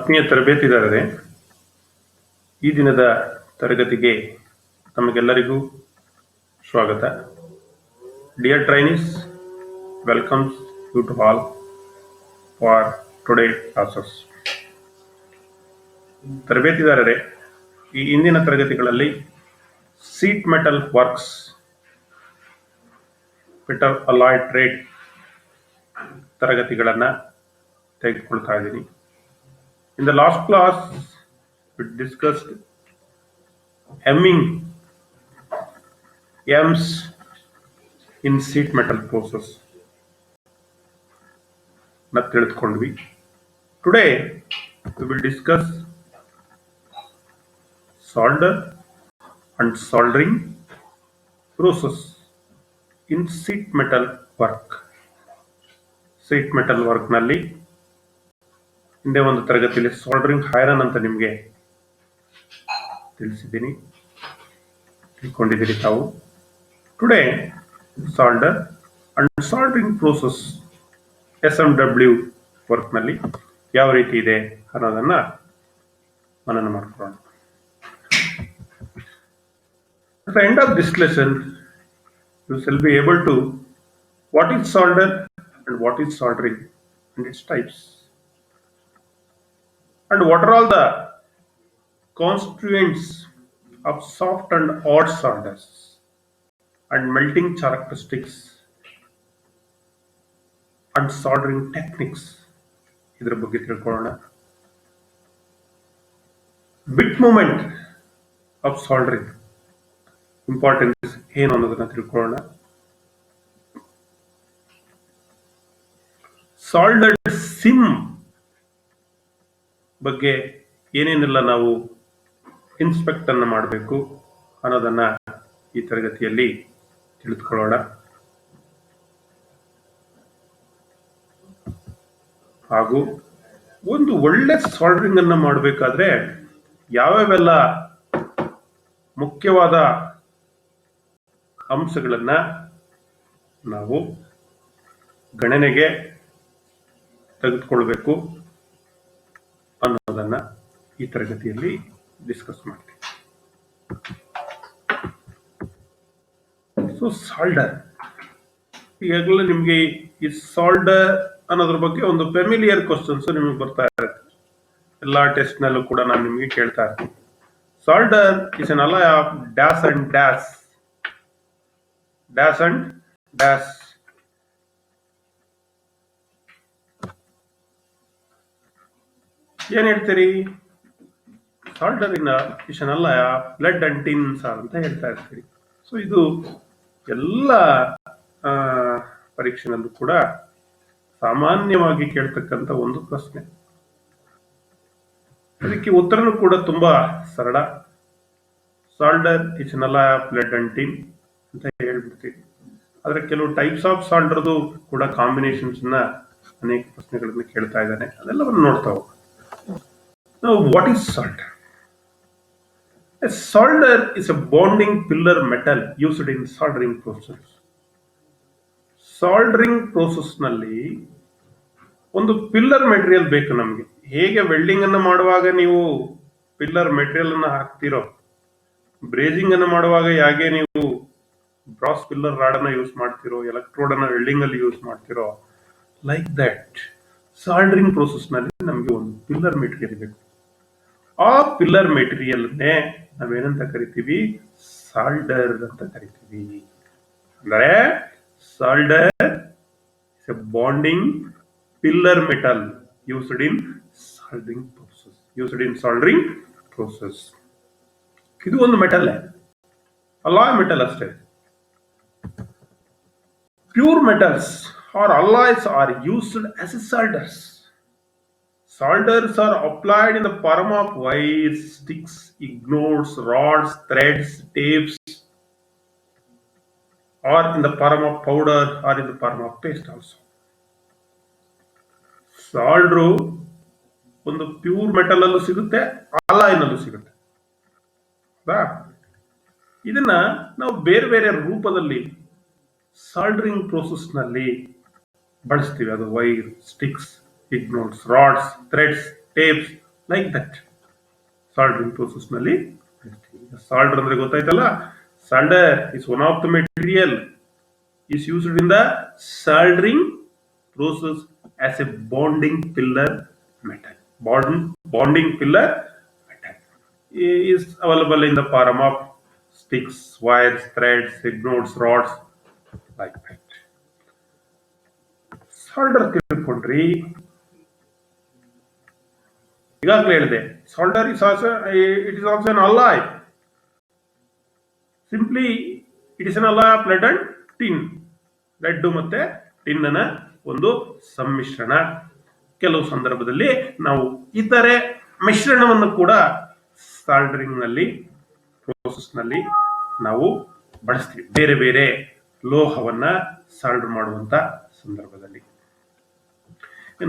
ಆತ್ಮೀಯ ತರಬೇತಿದಾರರೇ, ಈ ದಿನದ ತರಗತಿಗೆ ತಮಗೆಲ್ಲರಿಗೂ ಸ್ವಾಗತ. Dear trainees, welcomes you to all for today classes. ತರಬೇತಿದಾರರೇ, ಈ ಇಂದಿನ ತರಗತಿಗಳಲ್ಲಿ sheet metal works, metal alloy trade ತರಗತಿಗಳನ್ನು ತೆಗೆದುಕೊಳ್ತಾ ಇದ್ದೀನಿ. In the last class, we discussed hemming M's in sheet metal process. Today, we will discuss solder and soldering process in sheet metal work. Sheet metal work nalli ಹಿಂದೆ ಒಂದು ತರಗತಿಯಲ್ಲಿ soldering iron ಅಂತ ನಿಮಗೆ ತಿಳಿಸಿದ್ದೀನಿ, ತಿಳ್ಕೊಂಡಿದ್ದೀರಿ ತಾವು. Today solder and soldering process SMW work ನಲ್ಲಿ ಯಾವ ರೀತಿ ಇದೆ ಅನ್ನೋದನ್ನ ಮನನ ಮಾಡ್ಕೊಳ್ಳೋಣ. At the end of this lesson, you shall be able to what is solder and what is soldering and its types. And what are all the constituents of soft and hard solders and melting characteristics and soldering techniques. ಇದರ ಬಗ್ಗೆ ತಿಳ್ಕೊಳ್ಳೋಣ. Bit movement of soldering importance ಏನು ಅನ್ನೋದನ್ನ ತಿಳ್ಕೊಳ್ಳೋಣ. ಸಾಲ್ಡರ್ಡ್ sim ಬಗ್ಗೆ ಏನೇನೆಲ್ಲ ನಾವು inspect ಅನ್ನು ಮಾಡಬೇಕು ಅನ್ನೋದನ್ನ ಈ ತರಗತಿಯಲ್ಲಿ ತಿಳಿದುಕೊಳ್ಳೋಣ. ಹಾಗೂ ಒಂದು ಒಳ್ಳೆ ಸಾಲ್ಡರಿಂಗ್ ಅನ್ನು ಮಾಡಬೇಕಾದ್ರೆ ಯಾವ್ಯಾವೆಲ್ಲ ಮುಖ್ಯವಾದ ಅಂಶಗಳನ್ನ ನಾವು ಗಣನೆಗೆ ತೆಗೆದುಕೊಳ್ಬೇಕು ಅನ್ನೋದನ್ನ ಈ ತರಗತಿಯಲ್ಲಿ ಡಿಸ್ಕಸ್ ಮಾಡ್ತೀವಿ. ಸೊ ಸಾಲ್ಡರ್, ಈಗಾಗಲೇ ನಿಮಗೆ ಈ ಸಾಲ್ಡರ್ ಅನ್ನೋದ್ರ ಬಗ್ಗೆ ಒಂದು ಫೆಮಿಲಿಯರ್ ಕ್ವಶನ್ಸ್ ನಿಮಗೆ ಬರ್ತಾ ಇರುತ್ತೆ. ಎಲ್ಲಾ ಟೆಸ್ಟ್ ನಲ್ಲೂ ಕೂಡ ನಾನು ನಿಮಗೆ ಕೇಳ್ತಾ ಇರ್ತೀನಿ. Solder is an alloy of dash and dash, dash and dash. ಏನ್ ಹೇಳ್ತೀರಿ? Solder in is an alloy of blood and tins ಅಂತ ಹೇಳ್ತಾ ಇರ್ತೀರಿ. ಸೊ ಇದು ಎಲ್ಲ ಪರೀಕ್ಷೆನಲ್ಲೂ ಕೂಡ ಸಾಮಾನ್ಯವಾಗಿ ಕೇಳ್ತಕ್ಕಂಥ ಒಂದು ಪ್ರಶ್ನೆ. ಅದಕ್ಕೆ ಉತ್ತರನೂ ಕೂಡ ತುಂಬಾ ಸರಳ. Solder is an alloy of blood and tin ಅಂತ ಹೇಳ್ಬಿಡ್ತೀವಿ. ಆದ್ರೆ ಕೆಲವು ಟೈಪ್ಸ್ ಆಫ್ ಸಾಲ್ಡರ್ದು ಕೂಡ ಕಾಂಬಿನೇಷನ್ಸ್ ನ ಅನೇಕ ಪ್ರಶ್ನೆಗಳನ್ನ ಕೇಳ್ತಾ ಇದ್ದಾನೆ. ಅದೆಲ್ಲವನ್ನು ನೋಡ್ತಾ ಹೋಗೋಣ. Now, what is solder? A solder is a bonding pillar metal used in soldering process. Soldering process ನಲ್ಲಿ ಒಂದು ಪಿಲ್ಲರ್ ಮೆಟೀರಿಯಲ್ ಬೇಕು ನಮಗೆ. ಹೇಗೆ ವೆಲ್ಡಿಂಗ್ ಅನ್ನು ಮಾಡುವಾಗ ನೀವು ಪಿಲ್ಲರ್ ಮೆಟೀರಿಯಲ್ ಅನ್ನು ಹಾಕ್ತಿರೋ, ಬ್ರೇಜಿಂಗ್ ಅನ್ನು ಮಾಡುವಾಗ ಹೇಗೆ ನೀವು ಬ್ರಾಸ್ ಪಿಲ್ಲರ್ ರಾಡ್ ಅನ್ನ ಯೂಸ್ ಮಾಡ್ತಿರೋ, ಎಲೆಕ್ಟ್ರೋಡ್ ಅನ್ನ ವೆಲ್ಡಿಂಗ್ ಅಲ್ಲಿ ಯೂಸ್ ಮಾಡ್ತಿರೋ, ಲೈಕ್ ದಟ್ ಸಾಲ್ಡರಿಂಗ್ ಪ್ರೋಸೆಸ್ ನಲ್ಲಿ ನಮಗೆ ಒಂದು ಪಿಲ್ಲರ್ ಮೆಟೀರಿಯಲ್ ಬೇಕು. ಆ ಪಿಲ್ಲರ್ ಮೆಟೀರಿಯಲ್ ನಾವೇನಂತ ಕರಿತೀವಿ? ಸಾಲ್ಡರ್ ಅಂತ ಕರಿತೀವಿ. ಅಂದ್ರೆ solder is A bonding pillar metal used in soldering process. ಇದು ಒಂದು ಮೆಟಲ್, ಅಲಾಯ್ ಮೆಟಲ್ ಅಷ್ಟೇ. Pure metals or alloys are used as solders. Solders are applied in the form of wires, sticks, ignodes, rods, threads, tapes, or in the form of powder or in the form of paste also. ಸಾಲ್ಡ್ರು ಒಂದು pure metal ಅಲ್ಲೂ ಸಿಗುತ್ತೆ, alloy ನಲ್ಲೂ ಸಿಗುತ್ತೆ. ಇದನ್ನ ನಾವು ಬೇರೆ ಬೇರೆ ರೂಪದಲ್ಲಿ ಸಾಲ್ಡರಿಂಗ್ ಪ್ರೋಸೆಸ್ ನಲ್ಲಿ ಬಳಸ್ತೀವಿ. ಅದು wire, sticks, ignodes, rods, threads, tapes like that soldering process ನಲ್ಲಿ ಸಾಲ್ಡರ್ ಅಂದ್ರೆ ಗೊತ್ತಾಯ್ತಲ್ಲ. Solder is one of the material is used in the soldering process as a bonding pillar metal. Bonding pillar metal is available in the form of sticks, wires, threads, nodes, rods, like that. Solder ತಿಳ್ಕೊಂಡ್ರಿ. ಈಗಾಗಲೇ ಹೇಳಿದೆ solder is also an alloy. Simply it is an alloy of lead and tin. Lead ಮತ್ತೆ ಟಿನ್ನ ಒಂದು ಸಮ್ಮಿಶ್ರಣ. ಕೆಲವು ಸಂದರ್ಭದಲ್ಲಿ ನಾವು ಇತರೆ ಮಿಶ್ರಣವನ್ನು ಕೂಡ ಸಾಲ್ಡರಿಂಗ್ ನಲ್ಲಿ ಪ್ರೋಸೆಸ್ ನಲ್ಲಿ ನಾವು ಬಳಸ್ತೀವಿ, ಬೇರೆ ಬೇರೆ ಲೋಹವನ್ನ ಸಾಲ್ಡರ್ ಮಾಡುವಂತ ಸಂದರ್ಭದಲ್ಲಿ.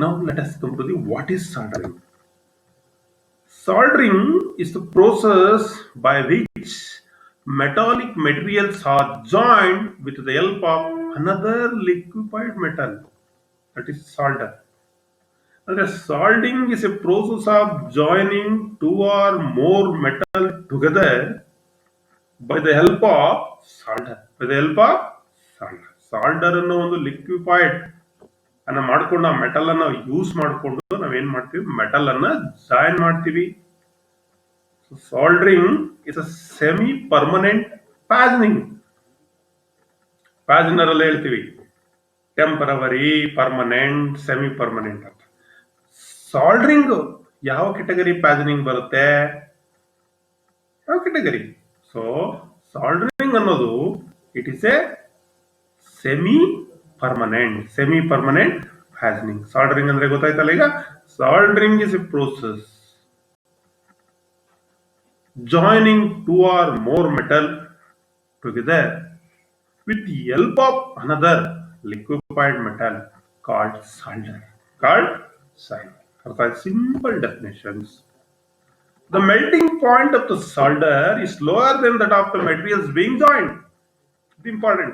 Now let us come to the what is soldering. Soldering is the process by which metallic materials are joined with the help of another liquefied metal, that is solder. And soldering is a process of joining two or more metal together by the help of solder. Solder ಅನ್ನೋ ಒಂದು liquefied ಅನ್ನ ಮಾಡ್ಕೊಂಡು ಆ metal ಅನ್ನ use ಮಾಡಿಕೊಂಡು ನಾವೇನ್ ಮಾಡ್ತೀವಿ, metal ಅನ್ನ ಜಾಯಿನ್ ಮಾಡ್ತೀವಿ. Soldering is a semi-permanent fastening. Fastener ಅಲ್ಲಿ ಹೇಳ್ತೀವಿ ಟೆಂಪರವರಿ, ಪರ್ಮನೆಂಟ್, ಸೆಮಿ ಪರ್ಮನೆಂಟ್ ಅಂತ. ಸಾಲ್ಡರಿಂಗ್ ಯಾವ ಕೆಟಗರಿ ಫ್ಯಾಸ್ನಿಂಗ್ ಬರುತ್ತೆ? ಯಾವ ಕೆಟಗರಿ? ಸೊ ಸಾಲ್ಡರಿಂಗ್ ಅನ್ನೋದು it is a semi permanent fastening. Soldering ಅಂದ್ರೆ ಗೊತ್ತಾಯ್ತಲ್ಲ ಈಗ. Soldering is a process joining two or more metal together with the help of another liquefied metal called solder. Simple definitions. The melting point of the solder is lower than that of the materials being joined. It's important.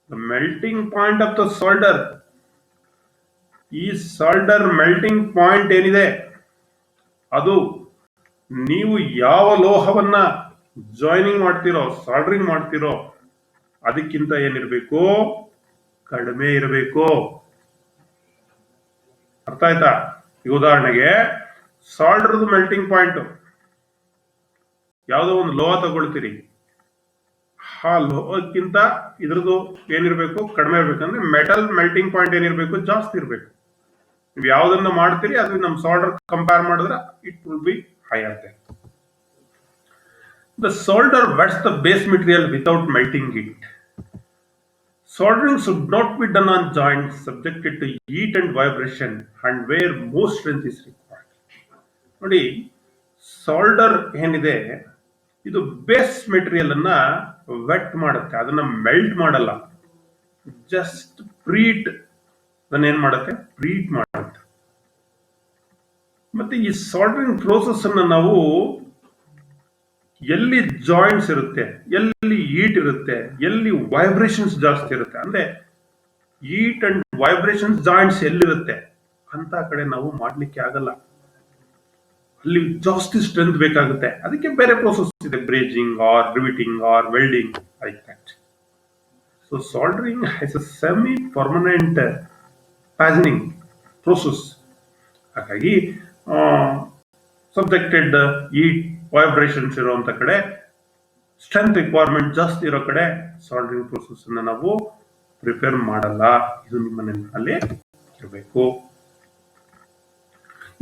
The melting point of the solder is solder melting point ಏನಿದೆ ಅದು ನೀವು ಯಾವ ಲೋಹವನ್ನ joining ಮಾಡ್ತಿರೋ, soldering ಮಾಡ್ತಿರೋ ಅದಕ್ಕಿಂತ ಏನಿರಬೇಕು, ಕಡಿಮೆ ಇರಬೇಕು. ಅರ್ಥ ಆಯ್ತಾ? ಈಗ ಉದಾಹರಣೆಗೆ ಸಾಲ್ಡರ್ದು ಮೆಲ್ಟಿಂಗ್ ಪಾಯಿಂಟ್, ಯಾವುದೋ ಒಂದು ಲೋಹ ತಗೊಳ್ತೀರಿ, ಆ ಲೋಹಕ್ಕಿಂತ ಇದ್ರದ್ದು ಏನಿರ್ಬೇಕು, ಕಡಿಮೆ ಇರ್ಬೇಕಂದ್ರೆ ಮೆಟಲ್ ಮೆಲ್ಟಿಂಗ್ ಪಾಯಿಂಟ್ ಏನಿರ್ಬೇಕು, ಜಾಸ್ತಿ ಇರ್ಬೇಕು. ನೀವು ಯಾವ್ದನ್ನ ಮಾಡ್ತೀರಿ ಅದು ನಮ್ಮ ಸಾಲ್ಡರ್ ಕಂಪೇರ್ ಮಾಡಿದ್ರೆ it will be higher there. The solder wets the base material without melting it. Soldering should not be done on joints subjected to heat and vibration and where most strength is required. ನೋಡಿ, solder ಏನಿದೆ ಇದು base material ಅನ್ನ vet ಮಾಡುತ್ತೆ, ಅದನ್ನ melt ಮಾಡಲ್ಲ. Just ಪ್ರೀಟ್ ಅದನ್ನ ಏನ್ ಮಾಡುತ್ತೆ, ಪ್ರೀಟ್ ಮಾಡುತ್ತೆ. ಮತ್ತೆ ಈ ಸಾಲ್ಡರಿಂಗ್ ಪ್ರೋಸೆಸ್ ಅನ್ನ ನಾವು ಎಲ್ಲಿ ಜಾಯಿಂಟ್ಸ್ ಇರುತ್ತೆ, ಎಲ್ಲಿ ಹೀಟ್ ಇರುತ್ತೆ, ಎಲ್ಲಿ ವೈಬ್ರೇಷನ್ಸ್ ಜಾಸ್ತಿ ಇರುತ್ತೆ, ಅಂದ್ರೆ ಹೀಟ್ ಅಂಡ್ ವೈಬ್ರೇಷನ್ಸ್ ಜಾಯಿಂಟ್ಸ್ ಎಲ್ಲಿರುತ್ತೆ ಅಂತ ಕಡೆ ನಾವು ಮಾಡ್ಲಿಕ್ಕೆ ಆಗಲ್ಲ. ಅಲ್ಲಿ ಜಾಸ್ತಿ ಸ್ಟ್ರೆಂತ್ ಬೇಕಾಗುತ್ತೆ. ಅದಕ್ಕೆ ಬೇರೆ ಪ್ರೋಸೆಸ್ ಇದೆ, brazing or riveting or welding, like that. So soldering has a semi permanent fastening process. ಹಾಗಾಗಿ ಸಬ್ಜೆಕ್ಟೆಡ್ ಹೀಟ್ ವೈಬ್ರೇಷನ್ಸ್ ಇರುವಂತ ಕಡೆ, ಸ್ಟ್ರೆಂತ್ ರಿಕ್ವೈರ್ಮೆಂಟ್ ಜಾಸ್ತಿ ಇರೋ ಕಡೆ ಸಾಲ್ಡರಿಂಗ್ ಪ್ರೋಸೆಸ್ ಅನ್ನ ನಾವು ಪ್ರಿಪೇರ್ ಮಾಡಲ್ಲ. ಇದು ನಿಮ್ಮ ನೆನಪಲ್ಲಿ ಇರಬೇಕು.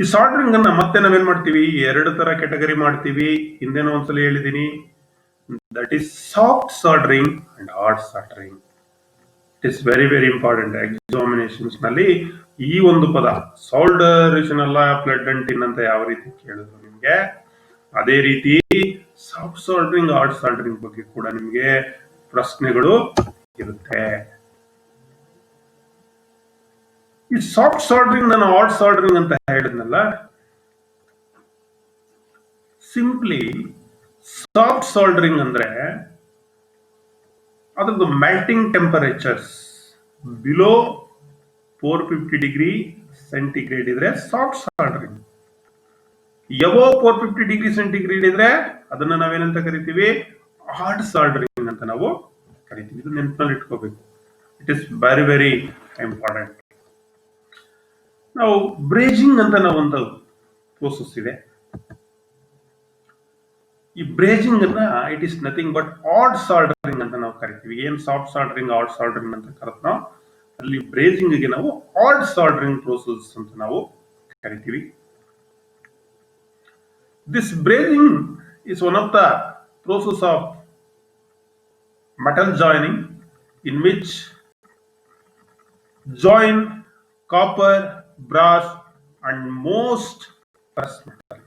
ಈ ಸಾಲ್ಡರಿಂಗ್ ಅನ್ನ ಮತ್ತೆ ನಾವೇನ್ ಮಾಡ್ತೀವಿ, ಎರಡು ತರ ಕೆಟಗರಿ ಮಾಡ್ತೀವಿ. ಹಿಂದೆನೋ ಒಂದ್ಸಲ ಹೇಳಿದೀನಿ, that is soft soldering and hard soldering. It is very very important. Examinations ನಲ್ಲಿ ಈ ಒಂದು ಪದ solder is an alloy of lead and tin ಅಂತ ಯಾವ ರೀತಿ ಕೇಳಿದ್ರು ನಿಮ್ಗೆ, ಅದೇ ರೀತಿ ಸಾಫ್ಟ್ ಸಾಲ್ಡರಿಂಗ್, ಹಾರ್ಡ್ ಸಾಲ್ಡರಿಂಗ್ ಬಗ್ಗೆ ಕೂಡ ನಿಮ್ಗೆ ಪ್ರಶ್ನೆಗಳು ಇರುತ್ತೆ. ಈ ಸಾಫ್ಟ್ ಸಾಲ್ಡರಿಂಗ್ ನಾನು ಹಾರ್ಡ್ ಸಾಲ್ಡರಿಂಗ್ ಅಂತ ಹೇಳಿದ್ನಲ್ಲ, ಸಿಂಪ್ಲಿ ಸಾಫ್ಟ್ ಸಾಲ್ಡರಿಂಗ್ ಅಂದ್ರೆ ಅದ್ರದ್ದು melting temperatures below 450 degree centigrade ಇದ್ರೆ soft soldering. Above 450 degree centigrade ಇದ್ರೆ ಅದನ್ನ ನಾವೇನಂತ ಕರಿತೀವಿ, ಹಾರ್ಡ್ ಸಾಲ್ಡರಿಂಗ್ ಅಂತ ನಾವು ಕರಿತೀವಿ. ಇದು ನೆನಪಿನಲ್ಲಿ ಇಟ್ಕೋಬೇಕು. It is very very important. ನಾವು ಬ್ರೇಜಿಂಗ್ ಅಂತ ನಾವು ಒಂದು ಪ್ರೋಸೆಸ್ ಇದೆ. ಈ ಬ್ರೇಜಿಂಗ್ ಅನ್ನ it is nothing but hard soldering ಅಂತ ನಾವು ಕರಿತೀವಿ. ಏನ್ ಸಾಫ್ಟ್ ಸಾಲ್ಡರಿಂಗ್ ಹಾರ್ಡ್ ಸಾಲ್ಡರಿಂಗ್ ಅಂತ ಕರೆದ್ನೋ, ಅಲ್ಲಿ ಬ್ರೇಜಿಂಗ್ ಗೆ ನಾವು ಹಾರ್ಡ್ ಸಾಲ್ಡರಿಂಗ್ ಪ್ರೋಸೆಸ್ ಅಂತ ನಾವು ಕರಿತೀವಿ. This brazing is one of the process of metal joining in which join copper, brass and most ferrous metal.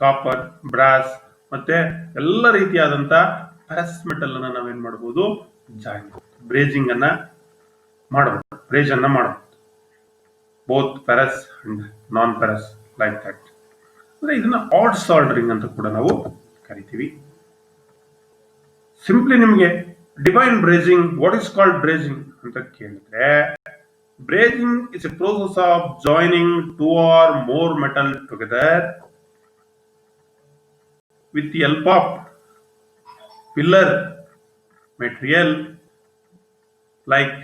Copper, brass ಮತ್ತೆ ಎಲ್ಲ ರೀತಿಯಾದಂತ ಫೆರಸ್ ಮೆಟಲ್ ಅನ್ನ ನಾವೇನ್ ಮಾಡಬಹುದು, ಜಾಯಿನ್ ಬ್ರೇಜಿಂಗ್ ಅನ್ನ ಮಾಡಬಹುದು, ಬ್ರೇಜ್ ಅನ್ನ ಮಾಡಬಹುದು. Both ferrous and non ferrous like that. ಅಂದ್ರೆ ಇದನ್ನ ಹಾರ್ಡ್ ಸಾಲ್ಡರಿಂಗ್ ಅಂತ ಕೂಡ ನಾವು ಕರಿತೀವಿ. ಸಿಂಪ್ಲಿ ನಿಮಗೆ define brazing, what is called brazing ಅಂತ ಕೇಳಿದ್ರೆ, brazing is a process of joining 2 or more metal together with the help of pillar material like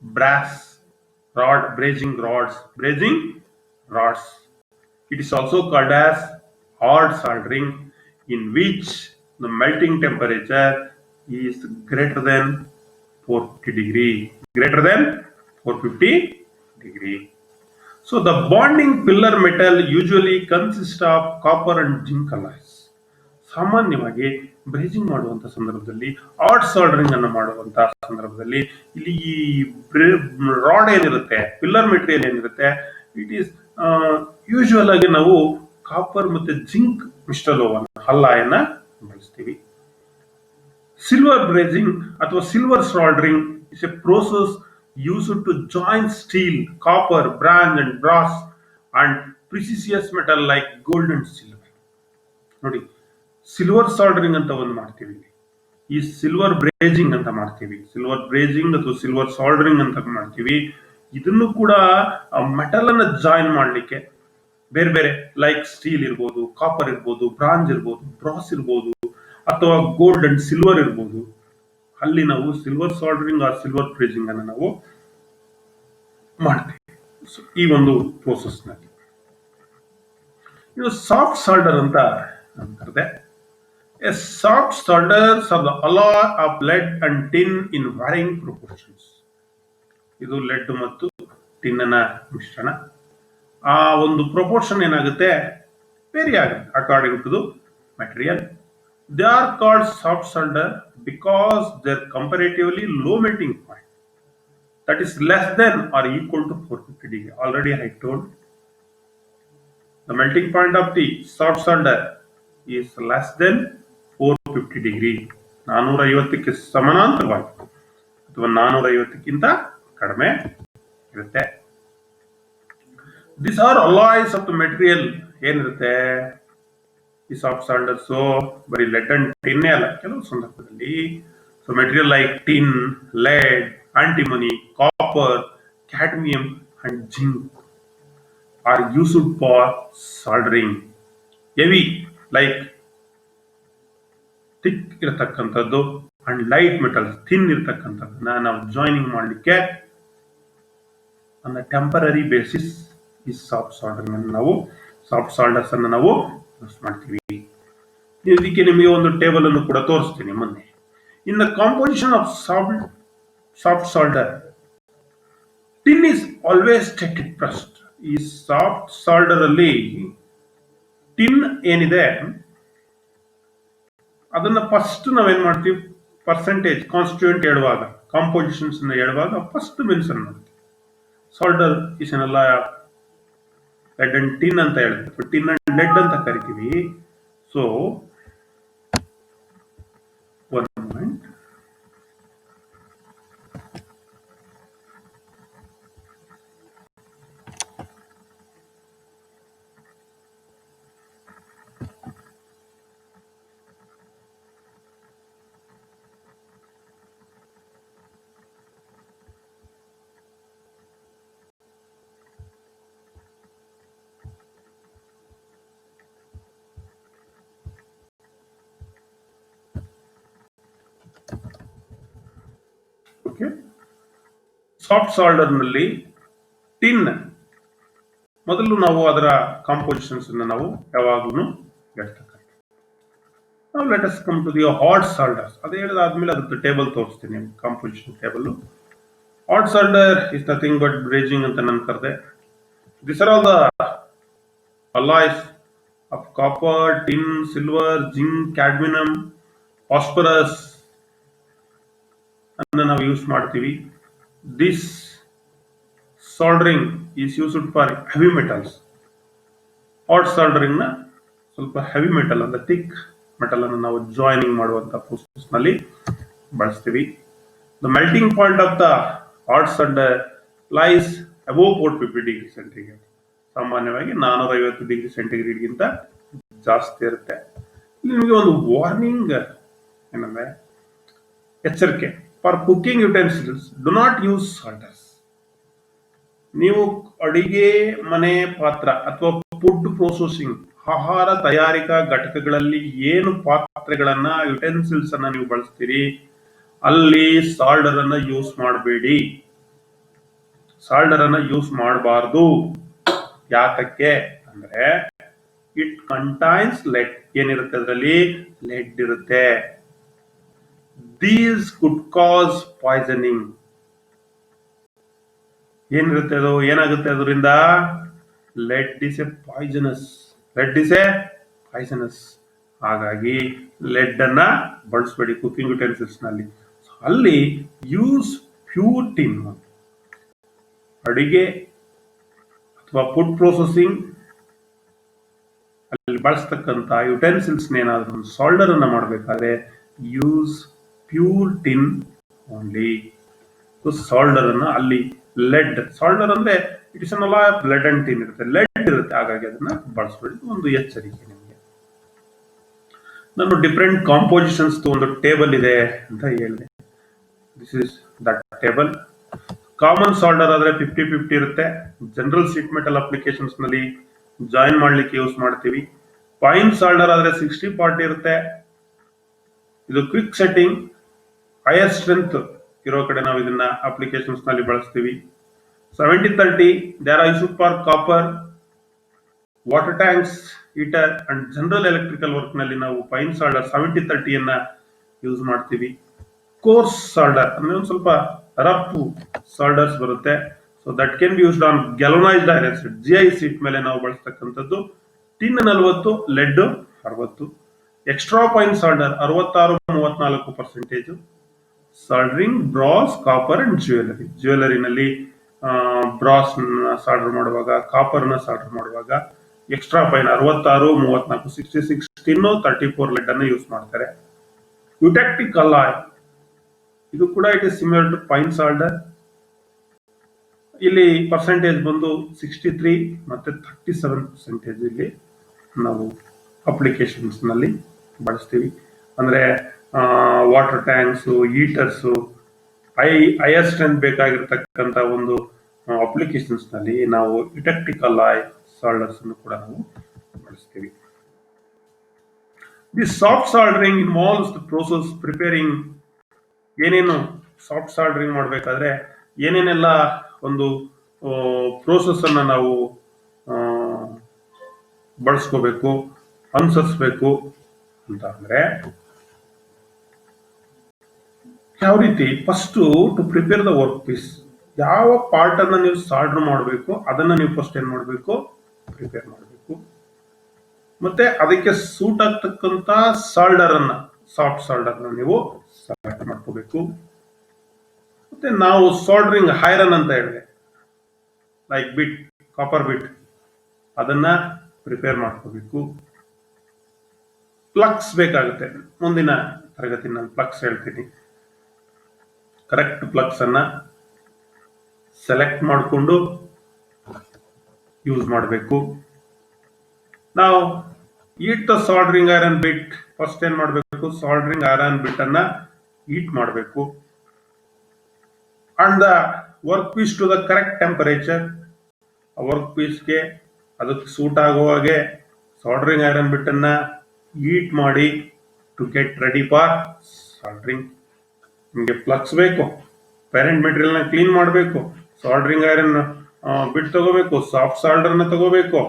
brass rod, brazing rods. It is also called as hard soldering, in which the melting temperature is greater than 450 degree. So the bonding pillar metal usually consists of copper and zinc alloys. ಸಾಮಾನ್ಯವಾಗಿ ಬ್ರೇಜಿಂಗ್ ಮಾಡುವಂತ ಸಂದರ್ಭದಲ್ಲಿ, hard soldering ಅನ್ನು ಮಾಡುವಂತಹ ಸಂದರ್ಭದಲ್ಲಿ ಇಲ್ಲಿ ಈ rod ಏನಿರುತ್ತೆ, pillar material ಏನಿರುತ್ತೆ, ಇಟ್ ಈಸ್ ಯೂಶುವಲ್ ಆಗಿ ನಾವು ಕಾಪರ್ ಮತ್ತೆ ಜಿಂಕ್ ಮಿಶ್ರಲೋಹವನ್ನು ಹಲ್ಲಾಯನ್ನ ಬಳಸ್ತೀವಿ. ಸಿಲ್ವರ್ ಬ್ರೇಜಿಂಗ್ ಅಥವಾ silver soldering is a process used to join steel, copper, bronze and brass and precious metal like gold and silver. ನೋಡಿ, ಸಿಲ್ವರ್ ಸಾಲ್ಡರಿಂಗ್ ಅಂತ ಒಂದು ಮಾಡ್ತೀವಿ, ಈ ಸಿಲ್ವರ್ ಬ್ರೇಜಿಂಗ್ ಅಂತ ಮಾಡ್ತೀವಿ, ಸಿಲ್ವರ್ ಬ್ರೇಜಿಂಗ್ ಅಥವಾ ಸಿಲ್ವರ್ ಸಾಲ್ಡರಿಂಗ್ ಅಂತ ಮಾಡ್ತೀವಿ. ಇದನ್ನು ಕೂಡ ಮೆಟಲ್ ಅನ್ನ ಜಾಯಿನ್ ಮಾಡ್ಲಿಕ್ಕೆ ಬೇರೆ ಬೇರೆ ಲೈಕ್ ಸ್ಟೀಲ್ ಇರ್ಬೋದು, ಕಾಪರ್ ಇರ್ಬೋದು, ಬ್ರಾಂಜ್ ಇರ್ಬೋದು, ಬ್ರಾಸ್ ಇರ್ಬೋದು ಅಥವಾ ಗೋಲ್ಡ್ ಅಂಡ್ ಸಿಲ್ವರ್ ಇರ್ಬೋದು, ಅಲ್ಲಿ ನಾವು ಸಿಲ್ವರ್ ಸಾಲ್ಡರಿಂಗ್ ಆ ಸಿಲ್ವರ್ ಬ್ರೇಜಿಂಗ್ ಅನ್ನು ನಾವು ಮಾಡ್ತೀವಿ ಈ ಒಂದು ಪ್ರೋಸೆಸ್ ನಲ್ಲಿ. ಇದು ಸಾಫ್ಟ್ ಸಾಲ್ಡರ್ ಅಂತ ಕರೆದೆ. A soft solders are the alloy of lead and tin in varying proportions. ಇದು ಲೆಡ್ ಮತ್ತು ಟಿನ್ ನ ಮಿಶ್ರಣ. ಆ ಒಂದು ಪ್ರಪೋರ್ಷನ್ ಏನಾಗುತ್ತೆ, ವೇರಿ ಆಗುತ್ತೆ according to the material. They are called soft solder because their comparatively low melting point, that is less than or equal to 450 degree. Already I told the melting point of the soft solder is less than 450 degree, 450ಕ್ಕೆ ಸಮಾನಾಂತರವಾಗಿ ಅಥವಾ 450ಕ್ಕಿಂತ ಕಡಿಮೆ ಇರುತ್ತೆ. These are alloys of the material ಏನಿರುತ್ತೆ ಈ soft ಸಾಲ್ಡರ್ಸ್. ಬರೀ LED and tin ಅಲ್ಲ, ಕೆಲವು ಸಂದರ್ಭದಲ್ಲಿ so material like tin, lead, antimony, copper, cadmium and zinc are used for soldering. Heavy like thick ಇರತಕ್ಕಂಥದ್ದು ಅಂಡ್ ಲೈಟ್ ಮೆಟಲ್ಸ್ ಥಿನ್ ಇರತಕ್ಕಂಥದ್ದನ್ನ ನಾವು joining ಮಾಡಲಿಕ್ಕೆ ಆನ್ ಟೆಂಪರರಿ ಬೇಸಿಸ್ ಈ ಸಾಫ್ಟ್ ಸಾಲ್ಡರಿಂಗ್ ಅನ್ನು ನಾವು, ಸಾಫ್ಟ್ ಸಾಲ್ಡರ್ಸ್ ಅನ್ನು ನಾವು ಯೂಸ್ ಮಾಡ್ತೀವಿ. ಇದಕ್ಕೆ ನಿಮಗೆ ಒಂದು ಟೇಬಲ್ ಅನ್ನು ಕೂಡ ತೋರಿಸ್ತೀನಿ ಮೊನ್ನೆ. In the composition of soft solder, tin is always taked first. ಈ ಸಾಫ್ಟ್ ಸಾಲ್ಡರ್ ಅಲ್ಲಿ ಟಿನ್ ಏನಿದೆ ಅದನ್ನ ಫಸ್ಟ್ ನಾವೇನ್ ಮಾಡ್ತೀವಿ, ಪರ್ಸೆಂಟೇಜ್ ಕಾನ್ಸ್ಟಿಟ್ಯೂಯೆಂಟ್ ಹೇಳುವಾಗ, ಕಾಂಪೋಸಿಷನ್ಸ್ ಹೇಳುವಾಗ ಫಸ್ಟ್ ಮೆನ್ಷನ್ ಮಾಡ್ತೀವಿ. Solder is an alloy of lead and tin ಅಂತ ಹೇಳ್ತೀವಿ, ಟಿನ್ ಅಂಡ್ ಲೆಡ್ ಅಂತ ಕರಿತೀವಿ. So one moment, soft solder ನಲ್ಲಿ ಟಿನ್ ಮೊದಲು ನಾವು ಅದರ ಕಾಂಪೋಸಿಷನ್ಸ್ ನಾವು ಯಾವಾಗಲೂ ಹೇಳ್ತಕ್ಕಂಥ. ನಾವು let us come to the hot ಸಾಲ್ಡರ್ಸ್. ಅದು ಹೇಳಿದಾದ್ಮೇಲೆ ಅದ್ರ ಟೇಬಲ್ ತೋರಿಸ್ತೀನಿ, composition table. Hot solder is nothing but brazing ಅಂತ ನಾನು ಕರೆದೆ. This are all the alloys of copper, tin, silver, zinc, cadmium, phosphorus ಅನ್ನು ನಾವು ಯೂಸ್ ಮಾಡ್ತೀವಿ. This soldering is used for heavy metals. Hot soldering ನ ಸ್ವಲ್ಪ heavy metal ಅಂದ್ರೆ thick metal ಅನ್ನು ನಾವು ಜಾಯಿನಿಂಗ್ ಮಾಡುವಂತ ಪ್ರೋಸೆಸ್ ನಲ್ಲಿ ಬಳಸ್ತೀವಿ. The melting point of the hot solder lies above 450 degree centigrade. ಸಾಮಾನ್ಯವಾಗಿ 450 ಡಿಗ್ರಿ ಸೆಂಟಿಗ್ರೇಡ್ ಗಿಂತ ಜಾಸ್ತಿ ಇರುತ್ತೆ. ನಿಮಗೆ ಒಂದು ವಾರ್ನಿಂಗ್ ಏನಂದ್ರೆ ಎಚ್ಚರಿಕೆ, for cooking utensils do not use solders. ನೀವು ಅಡಿಗೆ ಮನೆ ಪಾತ್ರ ಅಥವಾ ಫುಡ್ ಪ್ರೊಸೆಸಿಂಗ್ ಆಹಾರ ತಯಾರಿಕಾ ಘಟಕಗಳಲ್ಲಿ ಏನು ಪಾತ್ರೆಗಳನ್ನ ಯುಟೆನ್ಸಿಲ್ಸ್ ಅನ್ನ ನೀವು ಬಳಸ್ತೀರಿ ಅಲ್ಲಿ ಸಾಲ್ಡರ್ ಅನ್ನ ಯೂಸ್ ಮಾಡಬೇಡಿ. ಸಾಲ್ಡರ್ ಅನ್ನ ಯೂಸ್ ಮಾಡಬಾರ್ದು. ಯಾತಕ್ಕೆ ಅಂದ್ರೆ ಇಟ್ ಕಂಟೈನ್ಸ್ ಲೆಡ್. ಏನಿರುತ್ತೆ ಅದರಲ್ಲಿ? ಲೆಡ್ ಇರುತ್ತೆ. These could cause poisoning. ಏನಿರುತ್ತೆ ಅದು? ಏನಾಗುತ್ತೆ ಅದರಿಂದ? Lead is a poisonous. Lead is a poisonous. ಹಾಗಾಗಿ ಲೆಡ್ ಅನ್ನ ಬಳಸಬೇಡಿ ಕುಕಿಂಗ್ ಯುಟೆನ್ಸಿಲ್ಸ್ ನಲ್ಲಿ. ಅಲ್ಲಿ ಯೂಸ್ ಪ್ಯೂರ್ ಟಿನ್. ಅಡಿಗೆ ಅಥವಾ ಫುಡ್ ಪ್ರೊಸೆಸಿಂಗ್ ಅಲ್ಲಿ ಬಳಸ್ತಕ್ಕಂಥ ಯುಟೆನ್ಸಿಲ್ಸ್ ಏನಾದ್ರೂ ಸಾಲ್ಡರ್ ಅನ್ನ ಮಾಡಬೇಕಾದ್ರೆ use pure tin only. Solder ಅನ್ನ ಅಲ್ಲಿ ಲೆಡ್, ಸಾಲ್ಡರ್ ಅಂದ್ರೆ it is an alloy of lead and tin ಇರುತ್ತೆ, ಲೆಡ್ ಇರುತ್ತೆ. ಹಾಗಾಗಿ ಅದನ್ನ ಬಳಸಬೇಡಿ. ಒಂದು ಎಚ್ಚರಿಕೆ ನಿಮಗೆ. ನಾನು ಡಿಫರೆಂಟ್ ಕಾಂಪೋಸಿಷನ್ಸ್ ಒಂದು ಟೇಬಲ್ ಇದೆ ಅಂತ ಹೇಳಿದೆ. This is that table. Common solder ಆದ್ರೆ 50-50 ಇರುತ್ತೆ. ಜನರಲ್ ಶೀಟ್ ಮೆಟಲ್ ಅಪ್ಲಿಕೇಶನ್ಸ್ ನಲ್ಲಿ ಜಾಯಿನ್ ಮಾಡ್ಲಿಕ್ಕೆ ಯೂಸ್ ಮಾಡ್ತೀವಿ. ಫೈನ್ ಸಾಲ್ಡರ್ ಆದ್ರೆ 60-40 ಇರುತ್ತೆ. ಇದು ಕ್ವಿಕ್ ಸೆಟ್ಟಿಂಗ್, ಹೈಯರ್ ಸ್ಟ್ರೆಂತ್ ಇರೋ ಕಡೆ ನಾವು ಇದನ್ನ ಅಪ್ಲಿಕೇಶನ್ಸ್ ನಲ್ಲಿ ಬಳಸ್ತೀವಿ. 70-30 they are used for copper, water thanks, heater and general electrical work ನಲ್ಲಿ ನಾವು ಫೈನ್ ಸಾಲ್ಡರ್ 70-30 ಅನ್ನ ಯೂಸ್ ಮಾಡ್ತೀವಿ. ಕೋರ್ಸ್ ಸಾಲ್ಡರ್ ಅಂದ್ರೆ ಒಂದು ಸ್ವಲ್ಪ ರಫ್ ಸಾಲ್ಡರ್ಸ್ ಬರುತ್ತೆ. So that can be used on galvanised iron sheet, GI sheet ಮೇಲೆ ನಾವು ಬಳಸ್ತಕ್ಕಂಥದ್ದು. Tin 40, lead 60. Extra fine solder 66-34%. Soldering brass, copper and jewellery. ಜ್ಯುವೆಲರಿನಲ್ಲಿ ಬ್ರಾಸ್ ಸಾಲ್ಡರ್ ಮಾಡುವಾಗ, ಕಾಪರ್ ನ ಸಾಲ್ಡರ್ ಮಾಡುವಾಗ ಎಕ್ಸ್ಟ್ರಾ ಫೈನ್ 66-34, 66 ಟಿನ್, 34 ಲೆಡ್ ಅನ್ನು use ಮಾಡ್ತಾರೆ. ಯುಟೆಕ್ಟಿಕ್ ಅಲಾಯ್ ಇದು ಕೂಡ it is similar to fine solder. ಇಲ್ಲಿ ಪರ್ಸೆಂಟೇಜ್ ಬಂದು 63 ಮತ್ತೆ 37% ಇಲ್ಲಿ ನಾವು ಅಪ್ಲಿಕೇಶನ್ಸ್ ನಲ್ಲಿ ಬಳಸ್ತೀವಿ. ಅಂದ್ರೆ water thanks, heaters, higher strength ಬೇಕಾಗಿರ್ತಕ್ಕಂಥ ಒಂದು ಅಪ್ಲಿಕೇಶನ್ಸ್ ನಲ್ಲಿ ನಾವು ಯುಟೆಕ್ಟಿಕ್ ಅಲಾಯ್ ಸಾಲ್ಡರ್ಸ್ ಅನ್ನು ಕೂಡ ನಾವು ಬಳಸ್ತೀವಿ. The soft soldering involves the process preparing. ಏನೇನು ಸಾಫ್ಟ್ ಸಾಲ್ಡರಿಂಗ್ ಮಾಡಬೇಕಾದ್ರೆ ಏನೇನೆಲ್ಲ ಒಂದು ಪ್ರೋಸೆಸ್ ಅನ್ನ ನಾವು ಬಳಸ್ಕೋಬೇಕು, ಅನುಸರಿಸಬೇಕು ಅಂತ ಅಂದ್ರೆ ಯಾವ ರೀತಿ? First to prepare the work piece. ಯಾವ ಪಾರ್ಟ್ ಅನ್ನ ನೀವು ಸಾಲ್ಡರ್ ಮಾಡಬೇಕು ಅದನ್ನ ನೀವು ಫಸ್ಟ್ ಏನ್ ಮಾಡಬೇಕು? ಪ್ರಿಪೇರ್ ಮಾಡಬೇಕು. ಮತ್ತೆ ಅದಕ್ಕೆ ಸೂಟ್ ಆಗ್ತಕ್ಕಂತ ಸಾಲ್ಡರ್ ಅನ್ನ, ಸಾಫ್ಟ್ ಸಾಲ್ಡರ್ ನ ನೀವು ಸೆಲೆಕ್ಟ್ ಮಾಡ್ಕೋಬೇಕು. ಮತ್ತೆ ನಾವು ಸಾಲ್ಡರಿಂಗ್ ಐರನ್ ಅಂತ ಹೇಳಿದೆ, ಲೈಕ್ ಬಿಟ್, ಕಾಪರ್ ಬಿಟ್, ಅದನ್ನ ಪ್ರಿಪೇರ್ ಮಾಡ್ಕೋಬೇಕು. ಪ್ಲಗ್ಸ್ ಬೇಕಾಗುತ್ತೆ. ಮುಂದಿನ ತರಗತಿ ನಾನು ಪ್ಲಗ್ಸ್ ಹೇಳ್ತೀನಿ. ಕರೆಕ್ಟ್ ಪ್ಲಗ್ಸ್ ಅನ್ನ ಸೆಲೆಕ್ಟ್ ಮಾಡಿಕೊಂಡು ಯೂಸ್ ಮಾಡಬೇಕು. ನಾವು heat the soldering iron bit. First ಏನ್ ಮಾಡಬೇಕು? ಸಾಲ್ಡರಿಂಗ್ ಐರನ್ ಬಿಟ್ ಅನ್ನ ಹೀಟ್ ಮಾಡಬೇಕು. And the work piece to the correct temperature. Work ಪೀಸ್ಗೆ ಅದಕ್ಕೆ ಸೂಟ್ ಆಗುವ ಹಾಗೆ ಸಾಲ್ಡರಿಂಗ್ ಐರನ್ ಬಿಟ್ ಅನ್ನ ಹೀಟ್ ಮಾಡಿ to get ready for soldering. ನಿಮಗೆ ಪ್ಲಗ್ಸ್ ಬೇಕು, ಪೇರೆಂಟ್ ಮೆಟೀರಿಯಲ್ ನ ಕ್ಲೀನ್ ಮಾಡಬೇಕು, ಸಾಲ್ಡರಿಂಗ್ ಐರನ್ ಬಿಟ್ ತಗೋಬೇಕು, ಸಾಫ್ಟ್ ಸಾಲ್ಡರ್ ನ ತಗೋಬೇಕು.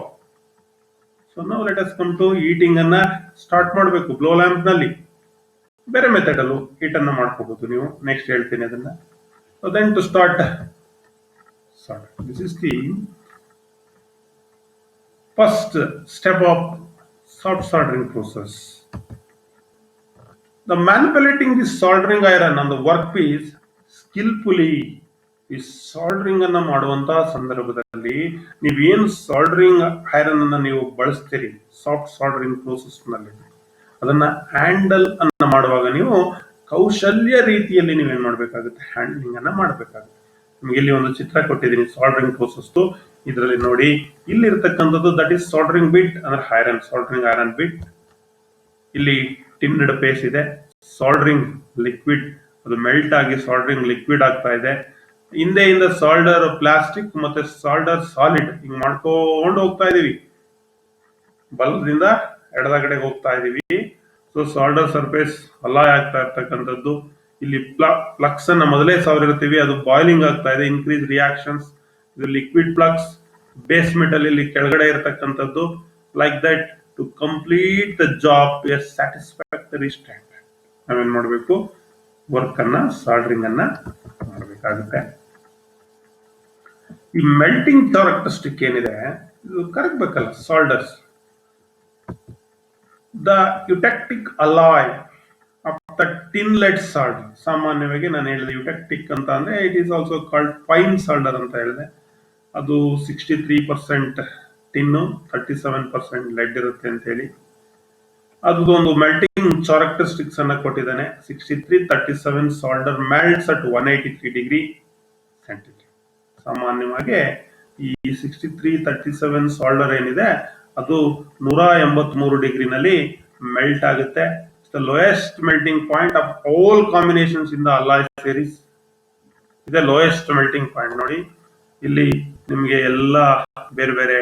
ಸೊ ನಾವು let us come to heating ಅನ್ನ ಸ್ಟಾರ್ಟ್ ಮಾಡಬೇಕು ಗ್ಲೋ ಲ್ಯಾಂಪ್ ನಲ್ಲಿ. ಬೇರೆ ಮೆಥಡ್ ಅಲ್ಲೂ ಹೀಟ್ ಅನ್ನ ಮಾಡ್ಕೋಬಹುದು ನೀವು, ನೆಕ್ಸ್ಟ್ ಹೇಳ್ತೀನಿ ಅದನ್ನ. So then to start this is the first step of soft soldering process. The manipulating the soldering iron on the workpiece skillfully ಈ ಸಾಲ್ಡರಿಂಗ್ ಅನ್ನ ಮಾಡುವಂತಹ ಸಂದರ್ಭದಲ್ಲಿ ನೀವೇನು ಸಾಲ್ಡರಿಂಗ್ ಐರನ್ ಅನ್ನ ನೀವು ಬಳಸ್ತೀರಿ ಸಾಫ್ಟ್ ಸಾಲ್ಡರಿಂಗ್ ಪ್ರೋಸೆಸ್ ನಲ್ಲಿ, ಅದನ್ನ ಹ್ಯಾಂಡಲ್ ಅನ್ನ ಮಾಡುವಾಗ ನೀವು ಕೌಶಲ್ಯ ರೀತಿಯಲ್ಲಿ ನೀವೇನ್ ಮಾಡ್ಬೇಕಾಗುತ್ತೆ, ಹ್ಯಾಂಡ್ಲಿಂಗ್ ಅನ್ನ ಮಾಡಬೇಕಾಗುತ್ತೆ. ನಿಮ್ಗೆ ಇಲ್ಲಿ ಒಂದು ಚಿತ್ರ ಕೊಟ್ಟಿದ್ದೀನಿ ಸಾಲ್ಡರಿಂಗ್ ಪ್ರೋಸೆಸ್. ಇದರಲ್ಲಿ ನೋಡಿ, ಇಲ್ಲಿ ಇರತಕ್ಕಂಥದ್ದು ದಟ್ ಈಸ್ ಸಾಲ್ಡರಿಂಗ್ ಬಿಟ್ ಅಂದ್ರೆ ಐರನ್, ಸಾಲ್ಡರಿಂಗ್ ಐರನ್ ಬಿಟ್. ಇಲ್ಲಿ ಟಿನ್ಡ್ ಪೇಸ್ ಇದೆ, ಸಾಲ್ಡರಿಂಗ್ ಲಿಕ್ವಿಡ್ ಅದು ಮೆಲ್ಟ್ ಆಗಿ ಸಾಲ್ಡರಿಂಗ್ ಲಿಕ್ವಿಡ್ ಆಗ್ತಾ ಇದೆ. ಹಿಂದೆಯಿಂದ ಸಾಲ್ಡರ್ ಪ್ಲಾಸ್ಟಿಕ್ ಮತ್ತೆ ಸಾಲ್ಡರ್ ಸಾಲಿಡ್ ಹಿಂಗ್ ಮಾಡ್ಕೊಂಡು ಹೋಗ್ತಾ ಇದೀವಿ, ಬಲದಿಂದ ಎಡದ ಕಡೆಗೆ ಹೋಗ್ತಾ ಇದೀವಿ. ಸೊ ಸಾಲ್ಡರ್ ಸರ್ಫೇಸ್ ಅಲಾಯ್ ಆಗ್ತಾ ಇರ್ತಕ್ಕಂಥದ್ದು. ಇಲ್ಲಿ ಫ್ಲಕ್ಸ್ ಅನ್ನ ಮೊದಲೇ ಸಾವಿರಿರ್ತೀವಿ, ಅದು ಬಾಯ್ಲಿಂಗ್ ಆಗ್ತಾ ಇದೆ, ಇನ್ಕ್ರೀಸ್ ರಿಯಾಕ್ಷನ್ಸ್. ಇದು ಲಿಕ್ವಿಡ್ ಫ್ಲಕ್ಸ್, ಬೇಸ್ ಮೆಟಲ್ ಇಲ್ಲಿ ಕೆಳಗಡೆ ಇರತಕ್ಕಂಥದ್ದು. Like that to complete the job a satisfactory standard ನಾವೇನ್ ಮಾಡಬೇಕು, ವರ್ಕ್ ಅನ್ನ ಸಾಲ್ಡರಿಂಗ್ ಅನ್ನ ಮಾಡಬೇಕಾಗುತ್ತೆ. ಈ ಮೆಲ್ಟಿಂಗ್ ಕ್ಯಾರೆಕ್ಟರಿಸ್ಟಿಕ್ ಏನಿದೆ ಇದು ಕರಗಬೇಕಲ್ಲ solders. The eutectic alloy of the tin lead solder, ಸಾಮಾನ್ಯವಾಗಿ ನಾನು ಹೇಳಿದೆ ಯುಟೆಕ್ಟಿಕ್ ಅಂತ ಅಂದ್ರೆ it is also called fine solder ಅಂತ ಹೇಳಿದೆ. ಅದು 63% ಟಿನ್ನು, 37% ಲೆಡ್ ಇರುತ್ತೆ ಅಂತ ಹೇಳಿ. ಅದು ಒಂದು ಮೆಲ್ಟಿಂಗ್ ಕ್ಯಾರೆಕ್ಟರಿಸ್ಟಿಕ್ಸ್ ಅನ್ನ ಕೊಟ್ಟಿದ್ದಾನೆ. 63-37 solder melts at 183 degree centigrade. ಸಾಮಾನ್ಯವಾಗಿ ಈ 63-37 ಸಾಲ್ಡರ್ ಏನಿದೆ ಅದು 183 ಡಿಗ್ರಿನಲ್ಲಿ ಮೆಲ್ಟ್ ಆಗುತ್ತೆ. The lowest melting point of all combinations in the alloy series. ಇದೆ ಲೋಯೆಸ್ಟ್ ಮೆಲ್ಟಿಂಗ್ ಪಾಯಿಂಟ್. ನೋಡಿ ಇಲ್ಲಿ ನಿಮಗೆ ಎಲ್ಲ ಬೇರೆ ಬೇರೆ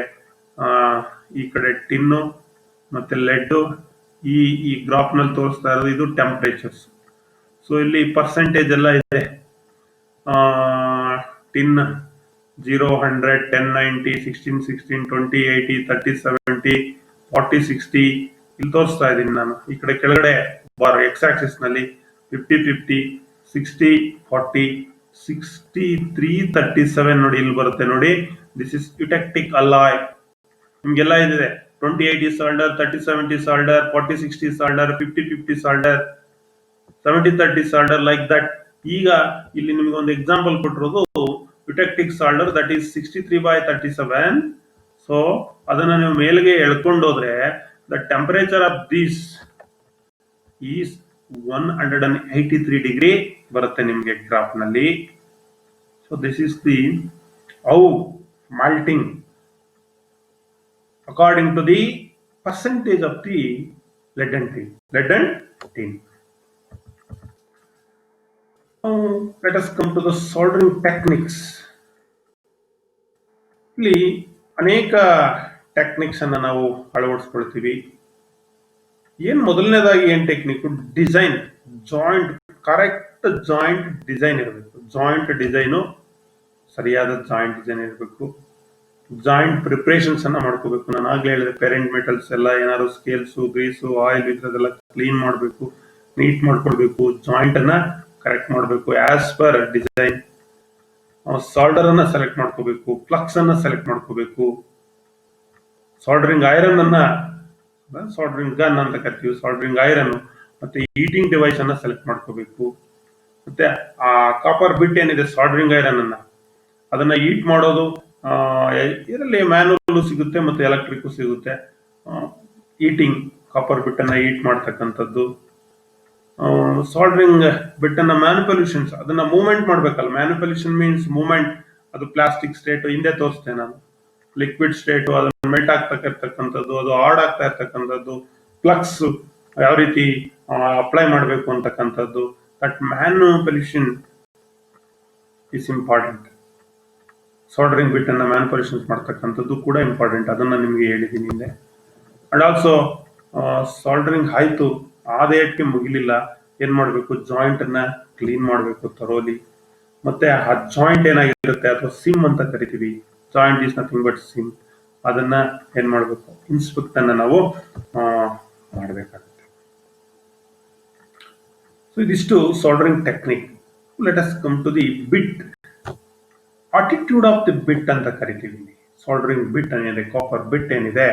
ಈ ಕಡೆ ಟಿನ್ನು ಮತ್ತೆ ಲೆಡ್, ಈ ಗ್ರಾಫ್ ನಲ್ಲಿ ತೋರಿಸ್ತಾ ಇರೋದು ಇದು ಟೆಂಪರೇಚರ್ಸ್. ಸೊ ಇಲ್ಲಿ ಪರ್ಸೆಂಟೇಜ್ ಎಲ್ಲ ಇದೆ. ಟಿನ್ 0, 100, 10, 90, 16, 16, 20, 80, 30, 70, 40, 60 ಇಲ್ಲಿ ತೋರಿಸ್ತಾ ಇದ್ದೀನಿ ನಾನು. ಈ ಕಡೆ ಕೆಳಗಡೆ ಬಾರ್ ಎಕ್ಸ್ ಆಕ್ಸಿಸ್ ನಲ್ಲಿ 50, 50, 60, 40, 63, 37 ನೋಡಿ ಇಲ್ಲಿ ಬರುತ್ತೆ ನೋಡಿ. This is eutectic alloy. ನಿಮ್ಗೆಲ್ಲ ಇದೆ 20-80 solder, 30-70 solder, 40-60 solder, 50-50 solder, 70-30 solder, like that. ಈಗ ಇಲ್ಲಿ ನಿಮ್ಗೆ ಒಂದು ಎಕ್ಸಾಂಪಲ್ ಕೊಟ್ಟಿರೋದು eutectic solder that is 63/37. So ಅದನ್ನ ನೀವು ಮೇಲ್ಗೆ ಎಳ್ಕೊಂಡೋದ್ರೆ the temperature of this is 183 degree ಬರುತ್ತೆ ನಿಮ್ಗೆ ಗ್ರಾಫ್ ನಲ್ಲಿ. So this is the how melting according to the percentage of the lead and tin. Let us come to the soldering techniques. ಇಲ್ಲಿ ಅನೇಕ techniques ಅನ್ನ ನಾವು ಅಳವಡಿಸ್ಕೊಳ್ತೀವಿ. ಏನ್ ಮೊದಲನೇದಾಗಿ ಏನ್ technique, design, joint, correct joint design ಇರಬೇಕು. ಜಾಯಿಂಟ್ ಡಿಸೈನು ಸರಿಯಾದ joint design ಇರಬೇಕು. ಜಾಯಿಂಟ್ ಪ್ರಿಪರೇಷನ್ಸ್ ಅನ್ನ ಮಾಡ್ಕೋಬೇಕು. ನಾನು ಆಗ್ಲೇ ಹೇಳಿದೆ ಪೇರೆಂಟ್ ಮೆಟಲ್ಸ್ ಎಲ್ಲ ಏನಾದ್ರು ಸ್ಕೇಲ್ಸು, ಗ್ರೀಸು, ಆಯಿಲ್ ಇದ್ರದೆಲ್ಲ ಕ್ಲೀನ್ ಮಾಡಬೇಕು, ನೀಟ್ ಮಾಡ್ಕೊಳ್ಬೇಕು, ಜಾಯಿಂಟ್ ಅನ್ನ ಕರೆಕ್ಟ್ ಮಾಡಬೇಕು ಆಸ್ ಪರ್ ಡಿಸೈನ್. ಸಾಲ್ಡರ್ ಅನ್ನ ಸೆಲೆಕ್ಟ್ ಮಾಡ್ಕೋಬೇಕು, ಫ್ಲಕ್ಸ್ ಅನ್ನ ಸೆಲೆಕ್ಟ್ ಮಾಡ್ಕೋಬೇಕು, ಸಾಲ್ಡರಿಂಗ್ ಐರನ್ ಅನ್ನ, ಸಾಲ್ಡರಿಂಗ್ ಗನ್ ಅಂತ ಕರಿತೀವಿ, ಸಾಲ್ಡರಿಂಗ್ ಐರನ್ ಮತ್ತೆ ಹೀಟಿಂಗ್ ಡಿವೈಸ್ ಅನ್ನ ಸೆಲೆಕ್ಟ್ ಮಾಡ್ಕೋಬೇಕು. ಮತ್ತೆ ಆ ಕಾಪರ್ ಬಿಟ್ ಏನಿದೆ ಸಾಲ್ಡರಿಂಗ್ ಐರನ್ ಅನ್ನ ಅದನ್ನ ಹೀಟ್ ಮಾಡೋದು, ಇದರಲ್ಲಿ ಮ್ಯಾನುವಲ್ ಸಿಗುತ್ತೆ ಮತ್ತೆ ಎಲೆಕ್ಟ್ರಿಕ್ ಸಿಗುತ್ತೆ. ಹೀಟಿಂಗ್ ಕಾಪರ್ ಬಿಟ್ ಅನ್ನ ಹೀಟ್ ಮಾಡ್ತಕ್ಕಂಥದ್ದು. ಸಾಲ್ಡರಿಂಗ್ ಬಿಟ್ ಅನ್ನ ಮ್ಯಾನಿಪ್ಯುಲೇಷನ್ಸ್, ಅದನ್ನ ಮೂವ್ಮೆಂಟ್ ಮಾಡ್ಬೇಕಲ್ಲ. Manipulation means movement. ಅದು ಪ್ಲಾಸ್ಟಿಕ್ ಸ್ಟೇಟ್ ಹಿಂದೆ ತೋರಿಸ್ತೇನೆ ನಾನು, ಲಿಕ್ವಿಡ್ ಸ್ಟೇಟ್ ಅದನ್ನ ಮೆಲ್ಟ್ ಆಗ್ತಾ ಇರ್ತಕ್ಕಂಥದ್ದು, ಅದು ಹಾರ್ಡ್ ಆಗ್ತಾ ಇರ್ತಕ್ಕಂಥದ್ದು, ಫ್ಲಕ್ಸ್ ಯಾವ ರೀತಿ ಅಪ್ಲೈ ಮಾಡಬೇಕು ಅಂತಕ್ಕಂಥದ್ದು. That manipulation is important. Soldering bit ಅನ್ನ ಮ್ಯಾನಿಪ್ಯುಲೇಷನ್ಸ್ ಮಾಡ್ತಕ್ಕಂಥದ್ದು ಕೂಡ ಇಂಪಾರ್ಟೆಂಟ್, ಅದನ್ನ ನಿಮ್ಗೆ ಹೇಳಿದ್ದೀನಿ ಹಿಂದೆ. ಅಂಡ್ ಆಲ್ಸೋ ಸಾಲ್ಡರಿಂಗ್ ಆಯ್ತು, ಆದೇಟ್ಗೆ ಮುಗಿಲಿಲ್ಲ, ಏನ್ ಮಾಡ್ಬೇಕು, ಜಾಯಿಂಟ್ ಅನ್ನ ಕ್ಲೀನ್ ಮಾಡಬೇಕು ತರೋಲಿ. ಮತ್ತೆ ಆ ಜಾಯಿಂಟ್ ಏನಾಗಿರುತ್ತೆ ಅಥವಾ ಸಿಮ್ ಅಂತ ಕರಿತೀವಿ, joint is nothing but seam. ಅದನ್ನ ಏನ್ ಮಾಡ್ಬೇಕು, ಇನ್ಸ್ಪೆಕ್ಟ್ ಅನ್ನ ನಾವು ಮಾಡಬೇಕಾಗುತ್ತೆ. ಸೊ ಇದಿಷ್ಟು soldering technique. Let us come to the bit. Attitude of the bit ಅಂತ ಕರಿತೀವಿ. ಸಾಲ್ಡರಿಂಗ್ ಬಿಟ್ ಏನಿದೆ, ಕಾಪರ್ ಬಿಟ್ ಏನಿದೆ,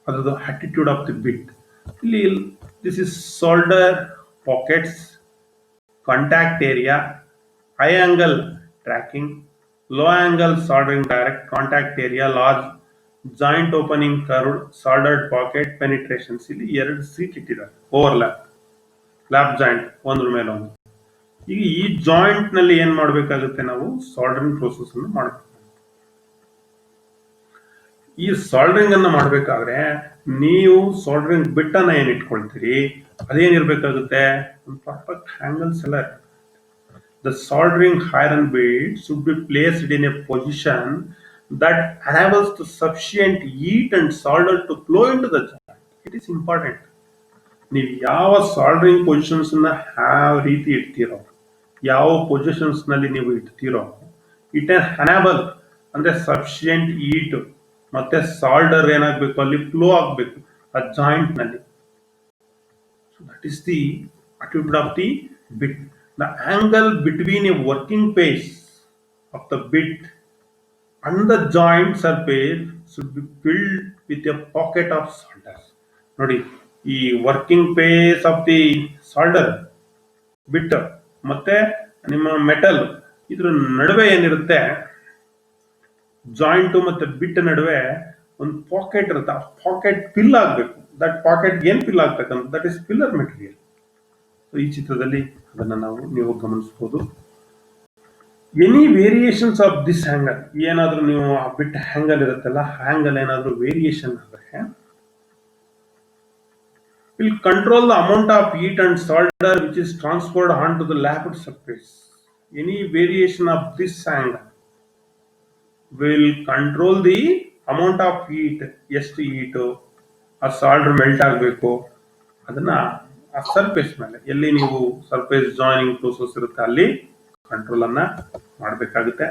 ಅದ್ರದ್ದು ಆಟಿಟ್ಯೂಡ್ ಆಫ್ ದಿ ಬಿಟ್. ಇಲ್ಲಿ this is solder pockets, contact area, high angle tracking, low angle soldering direct, contact area, large joint opening, curved, soldered pocket, penetrations. ಇಲ್ಲಿ ಎರಡು seat ಇಟ್ಟಿದ್ದಾರೆ, overlap, ಲ್ಯಾಪ್ joint ಒಂದ್ರ ಮೇಲೆ ಒಂದು. ಈಗ ಈ ಜಾಯಿಂಟ್ ನಲ್ಲಿ ಏನ್ ಮಾಡಬೇಕಾಗುತ್ತೆ, ನಾವು ಸಾಲ್ಡರಿಂಗ್ ಪ್ರೋಸೆಸ್ ಅನ್ನು ಮಾಡಬೇಕು. ಈ ಸಾಲ್ಡರಿಂಗ್ ಅನ್ನ ಮಾಡಬೇಕಾದ್ರೆ ನೀವು ಸಾಲ್ಡರಿಂಗ್ ಬಿಟ್ ಅನ್ನ ಏನ್ ಇಟ್ಕೊಳ್ತೀರಿ, ಅದೇನಿರ್ಬೇಕಾಗುತ್ತೆ, ಒಂದು ಪರ್ಫೆಕ್ಟ್ ಹ್ಯಾಂಗಲ್ಸ್ ಎಲ್ಲ. The soldering iron bit should be placed in a position that enables the sufficient heat and solder to flow into the joint. It is important. ನೀವು ಯಾವ ಸಾಲ್ಡರಿಂಗ್ ಪೊಸಿಷನ್ಸ್ ನ ಯಾವ ರೀತಿ ಇಡ್ತೀರೋ, ಯಾವ ಪೊಸಿಷನ್ಸ್ ನಲ್ಲಿ ನೀವು ಇಡ್ತೀರೋ, ಇಟ್ ಎನೇಬಲ್ ಅಂದ್ರೆ ಸಫಿಶಿಯಂಟ್ ಹೀಟ್ ಮತ್ತೆ ಸಾಲ್ಡರ್ ಏನಾಗಬೇಕು, ಅಲ್ಲಿ ಫ್ಲೋ ಆಗಬೇಕು ಆ ಜಾಯಿಂಟ್ ನಲ್ಲಿ. So that is the attitude of the bit. The angle between a working face of the bit and the joint surface should be filled with a pocket of solder. ನೋಡಿ, ಈ working face of the solder bit ಮತ್ತೆ ನಿಮ್ಮ metal ಇದ್ರ ನಡುವೆ ಏನಿರುತ್ತೆ, joint ಮತ್ತೆ ಬಿಟ್ ನಡುವೆ ಒಂದು ಪಾಕೆಟ್ ಇರುತ್ತೆ. ಆ ಪಾಕೆಟ್ ಫಿಲ್ ಆಗಬೇಕು. ದಟ್ ಪಾಕೆಟ್ ಏನ್ ಫಿಲ್ ಆಗ್ತಕ್ಕಂಥ, ದಟ್ ಇಸ್ ಫಿಲ್ಲರ್ ಮೆಟೀರಿಯಲ್. ಈ ಚಿತ್ರದಲ್ಲಿ ಅದನ್ನ ನೀವು ಗಮನಿಸಬಹುದು. Any variations of this angle, ಏನಾದ್ರೂ ನೀವು ಆ ಬಿಟ್ ಹ್ಯಾಂಗಲ್ ಇರುತ್ತಲ್ಲ, ಹ್ಯಾಂಗಲ್ ಏನಾದ್ರೂ ವೇರಿಯೇಷನ್ ಆದ್ರೆ will control the amount of heat and solder which is transferred onto the lapped surface. Any variation of this angle will control the amount of heat, ಎಷ್ಟು heat ಆ solder melt ಆಗಬೇಕು ಅದನ್ನ ಆ surface ಮೇಲೆ, ಎಲ್ಲಿ ನೀವು surface joining process ಇರುತ್ತೆ ಅಲ್ಲಿ ಕಂಟ್ರೋಲ್ ಅನ್ನ ಮಾಡಬೇಕಾಗುತ್ತೆ.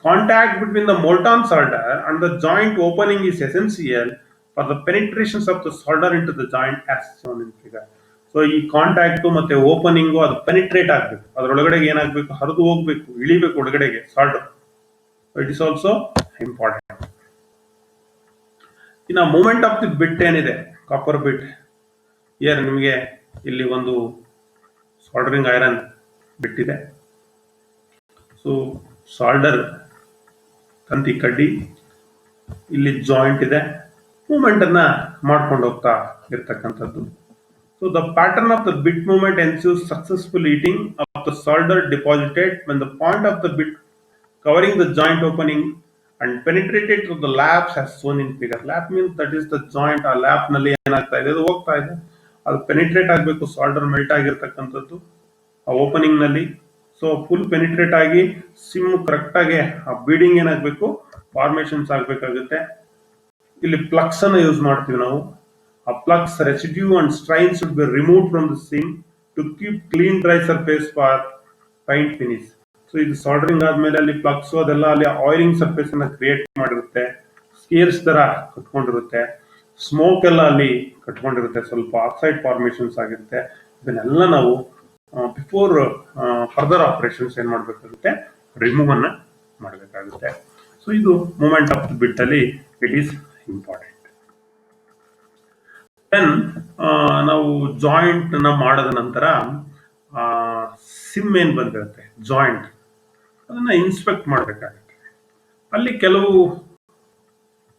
Contact between the molten solder and the joint opening is essential for the penetrations of the solder into the joint as shown in figure. So ಈ contact ಮತ್ತೆ opening ಅದು penetrate ಆಗಬೇಕು, ಅದರೊಳಗಡೆ ಏನಾಗಬೇಕು, ಹರಿದು ಹೋಗ್ಬೇಕು, ಇಳಿಬೇಕು ಒಳಗಡೆಗೆ solder. It is also important. ಇನ್ನು ಮೂಮೆಂಟ್ ಆಫ್ ದಿ ಬಿಟ್ ಏನಿದೆ, ಕಾಪರ್ ಬಿಟ್, ಏರ್ ನಿಮಗೆ ಇಲ್ಲಿ ಒಂದು ಸಾಲ್ಡರಿಂಗ್ ಐರನ್ ಬಿಟ್ಟಿದೆ. ಸೊ ಸಾಲ್ಡರ್ ತಂತಿ ಕಡ್ಡಿ, ಇಲ್ಲಿ ಜಾಯಿಂಟ್ ಇದೆ, ಮೂವ್ಮೆಂಟ್ ಅನ್ನ ಮಾಡ್ಕೊಂಡು ಹೋಗ್ತಾ ಇರ್ತಕ್ಕಂಥದ್ದು. So the pattern of the bit movement ensures successful heating of the solder deposited when the point of the bit covering the joint opening and penetrated through the laps as shown in figure. Lap means that is the joint. ಆ ಲ್ಯಾಪ್ ನಲ್ಲಿ ಏನಾಗ್ತಾ ಇದೆ, ಅದು ಹೋಗ್ತಾ ಇದೆ, ಅದು penetrate ಆಗಬೇಕು, solder melt ಆಗಿರ್ತಕ್ಕಂಥದ್ದು ಆ ಓಪನಿಂಗ್ ನಲ್ಲಿ. ಸೊ ಫುಲ್ ಪೆನಿಟ್ರೇಟ್ ಆಗಿ ಸಿಮ್ ಕರೆಕ್ಟ್ ಆಗಿ ಆ ಬೀಡಿಂಗ್ ಏನಾಗಬೇಕು, ಫಾರ್ಮೇಶನ್ಸ್ ಆಗಬೇಕಾಗುತ್ತೆ. ಇಲ್ಲಿ ಪ್ಲಕ್ಸ್ ಅನ್ನು ಯೂಸ್ ಮಾಡ್ತೀವಿ ನಾವು. ಆ flux residue and strain should be remove from the seam to keep clean dry surface for paint finish. So ಇದು ಸಾಲ್ಡರಿಂಗ್ ಆದ್ಮೇಲೆ ಅಲ್ಲಿ ಪ್ಲಕ್ಸ್ ಅದೆಲ್ಲ ಅಲ್ಲಿ ಆಯಿಲಿಂಗ್ ಸರ್ಫೇಸ್ ಅನ್ನ ಕ್ರಿಯೇಟ್ ಮಾಡಿರುತ್ತೆ, ಸ್ಕೇರ್ಸ್ ತರ ಕಟ್ಕೊಂಡಿರುತ್ತೆ, ಸ್ಮೋಕ್ ಎಲ್ಲ ಅಲ್ಲಿ ಕಟ್ಕೊಂಡಿರುತ್ತೆ, ಸ್ವಲ್ಪ ಆಕ್ಸೈಡ್ ಫಾರ್ಮೇಶನ್ಸ್ ಆಗಿರುತ್ತೆ. ಇದನ್ನೆಲ್ಲ ನಾವು ಬಿಫೋರ್ ಫರ್ದರ್ ಆಪರೇಷನ್ಸ್ ಏನ್ ಮಾಡಬೇಕಾಗುತ್ತೆ, ರಿಮೂವ್ ಅನ್ನ ಮಾಡಬೇಕಾಗುತ್ತೆ. ಸೊ ಇದು ಮೂಮೆಂಟ್ ಆಫ್ ದ ಬಿಟ್ ಅಲ್ಲಿ ಇಟ್ ಈಸ್ ಇಂಪಾರ್ಟೆಂಟ್. ದೆನ್ ನಾವು ಜಾಯಿಂಟ್ ನ ಮಾಡದ ನಂತರ ಸಿಮ್ ಏನ್ ಬಂದಿರುತ್ತೆ ಜಾಯಿಂಟ್, ಅದನ್ನ ಇನ್ಸ್ಪೆಕ್ಟ್ ಮಾಡಬೇಕಾಗುತ್ತೆ. ಅಲ್ಲಿ ಕೆಲವು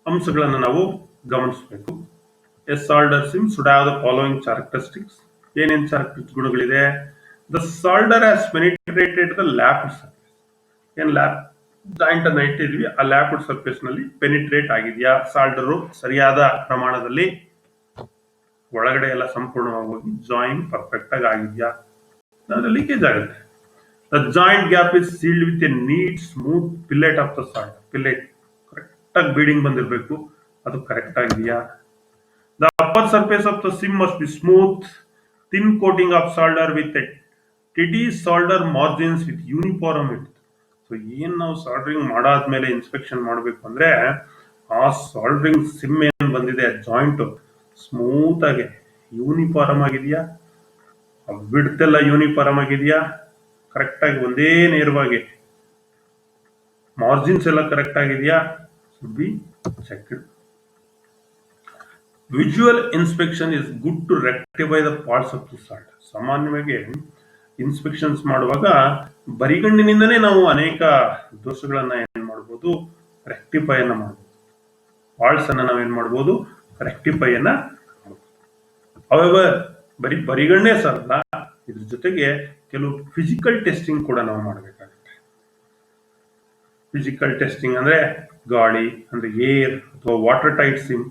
ಅಂಶಗಳನ್ನು ನಾವು ಗಮನಿಸಬೇಕು. A solder seam should have the following characteristics. ಏನೇನು ಕ್ಯಾರೆಕ್ಟರಿಸ್ಟಿಕ್ಸ್ ಗುಣಗಳಿದೆ? The solder has penetrated the lapped surface. ಏನ್ ಲ್ಯಾಪ್ ಜಾಯಿಂಟ್ ಅನ್ನ ಇಟ್ಟಿದ್ವಿ, ಆ ಲ್ಯಾಪ್ಡ್ ಸರ್ಫೇಸ್ ನಲ್ಲಿ ಪೆನಿಟ್ರೇಟ್ ಆಗಿದೆಯಾ, ಸಾಲ್ಡರ್ ಸರಿಯಾದ ಪ್ರಮಾಣದಲ್ಲಿ ಒಳಗಡೆ ಎಲ್ಲ ಸಂಪೂರ್ಣವಾಗಿ ಹೋಗಿ ಜಾಯಿನ್ ಪರ್ಫೆಕ್ಟ್ ಆಗಿ ಆಗಿದೆಯಾ, ಅಂದ್ರೆ ಲೀಕೇಜ್ ಆಗುತ್ತೆ. The joint gap is sealed with a neat smooth fillet of the solder. Fillet correct ಆಗಿ ಬೀಡಿಂಗ್ ಬಂದಿರಬೇಕು, ಅದು ಕರೆಕ್ಟ್ ಆಗಿದೆಯಾ. The upper surface of the sim must be smooth, thin coating of solder with a steady solder margins with uniform width. So ಏನ್ ನಾವು soldering ಮಾಡಾದ್ಮೇಲೆ inspection ಮಾಡಬೇಕು ಅಂದ್ರೆ ಆ ಸಾಲ್ಡ್ರಿಂಗ್ ಸಿಮ್ ಏನ್ ಬಂದಿದೆ ಜಾಯಿಂಟ್ ಸ್ಮೂತ್ ಆಗಿ ಯೂನಿಫಾರ್ಮ್ ಆಗಿದೆಯಾ, ವಿಡ್ತ್ ಎಲ್ಲ ಯೂನಿಫಾರ್ಮ್ ಆಗಿದೆಯಾ, ಕರೆಕ್ಟ್ ಆಗಿ ಒಂದೇ ನೇರವಾಗಿ ಮಾರ್ಜಿನ್ಸ್ ಎಲ್ಲ ಕರೆಕ್ಟ್ ಆಗಿದೆಯಾ, should be checked. Visual inspection is good to rectify the parts of the salt. ಸಾಮಾನ್ಯವಾಗಿ ಇನ್ಸ್ಪೆಕ್ಷನ್ಸ್ ಮಾಡುವಾಗ ಬರಿಗಣ್ಣಿನಿಂದನೇ ನಾವು ಅನೇಕ ದೋಷಗಳನ್ನ ಏನ್ ಮಾಡಬಹುದು, ರೆಕ್ಟಿಫೈ ಅನ್ನ ಮಾಡಬಹುದು. ಫಾಲ್ಟ್ಸ್ ಅನ್ನ ನಾವೇನ್ ಮಾಡಬಹುದು, ರೆಕ್ಟಿಫೈ ಅನ್ನ ಮಾಡಬಹುದು. ಹೌಎವರ್ ಬರೀ ಬರಿಗಣ್ಣೇ ಸಾಲಲ್ಲ, ಇದ್ರ ಜೊತೆಗೆ ಕೆಲವು ಫಿಸಿಕಲ್ ಟೆಸ್ಟಿಂಗ್ ಕೂಡ ನಾವು ಮಾಡಬೇಕಾಗುತ್ತೆ. ಫಿಸಿಕಲ್ ಟೆಸ್ಟಿಂಗ್ ಅಂದ್ರೆ ಗಾಳಿ ಅಂದ್ರೆ ಏರ್ ಅಥವಾ ವಾಟರ್ ಟೈಟ್ ಸಿಮ್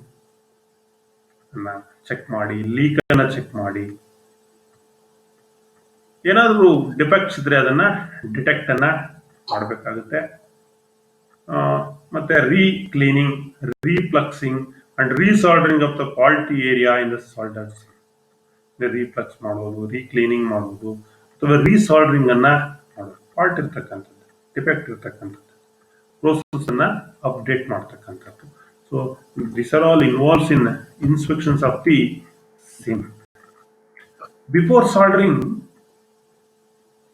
ಅನ್ನ ಚೆಕ್ ಮಾಡಿ, ಲೀಕ್ ಅನ್ನ ಚೆಕ್ ಮಾಡಿ, ಏನಾದ್ರೂ ಡಿಫೆಕ್ಟ್ಸ್ ಇದ್ರೆ ಅದನ್ನ ಡಿಟೆಕ್ಟ್ ಅನ್ನ ಮಾಡಬೇಕಾಗುತ್ತೆ. ಮತ್ತೆ recleaning, refluxing and resoldering of the faulty area in the solders. Reflux ಮಾಡೋದು, ರೀಕ್ಲೀನಿಂಗ್ ಮಾಡೋದು ಅಥವಾ ರೀಸಾಲ್ಡರಿಂಗ್ ಅನ್ನ ಮಾಡೋದು, ಫಾಲ್ಟ್ ಇರ್ತಕ್ಕಂಥದ್ದು, ಡಿಫೆಕ್ಟ್ ಇರ್ತಕ್ಕಂಥದ್ದು, ಪ್ರೋಸೆಸ್ ಅನ್ನ ಅಪ್ಡೇಟ್ ಮಾಡ್ತಕ್ಕಂಥದ್ದು. So this are all involves in inspections of the seam. Before soldering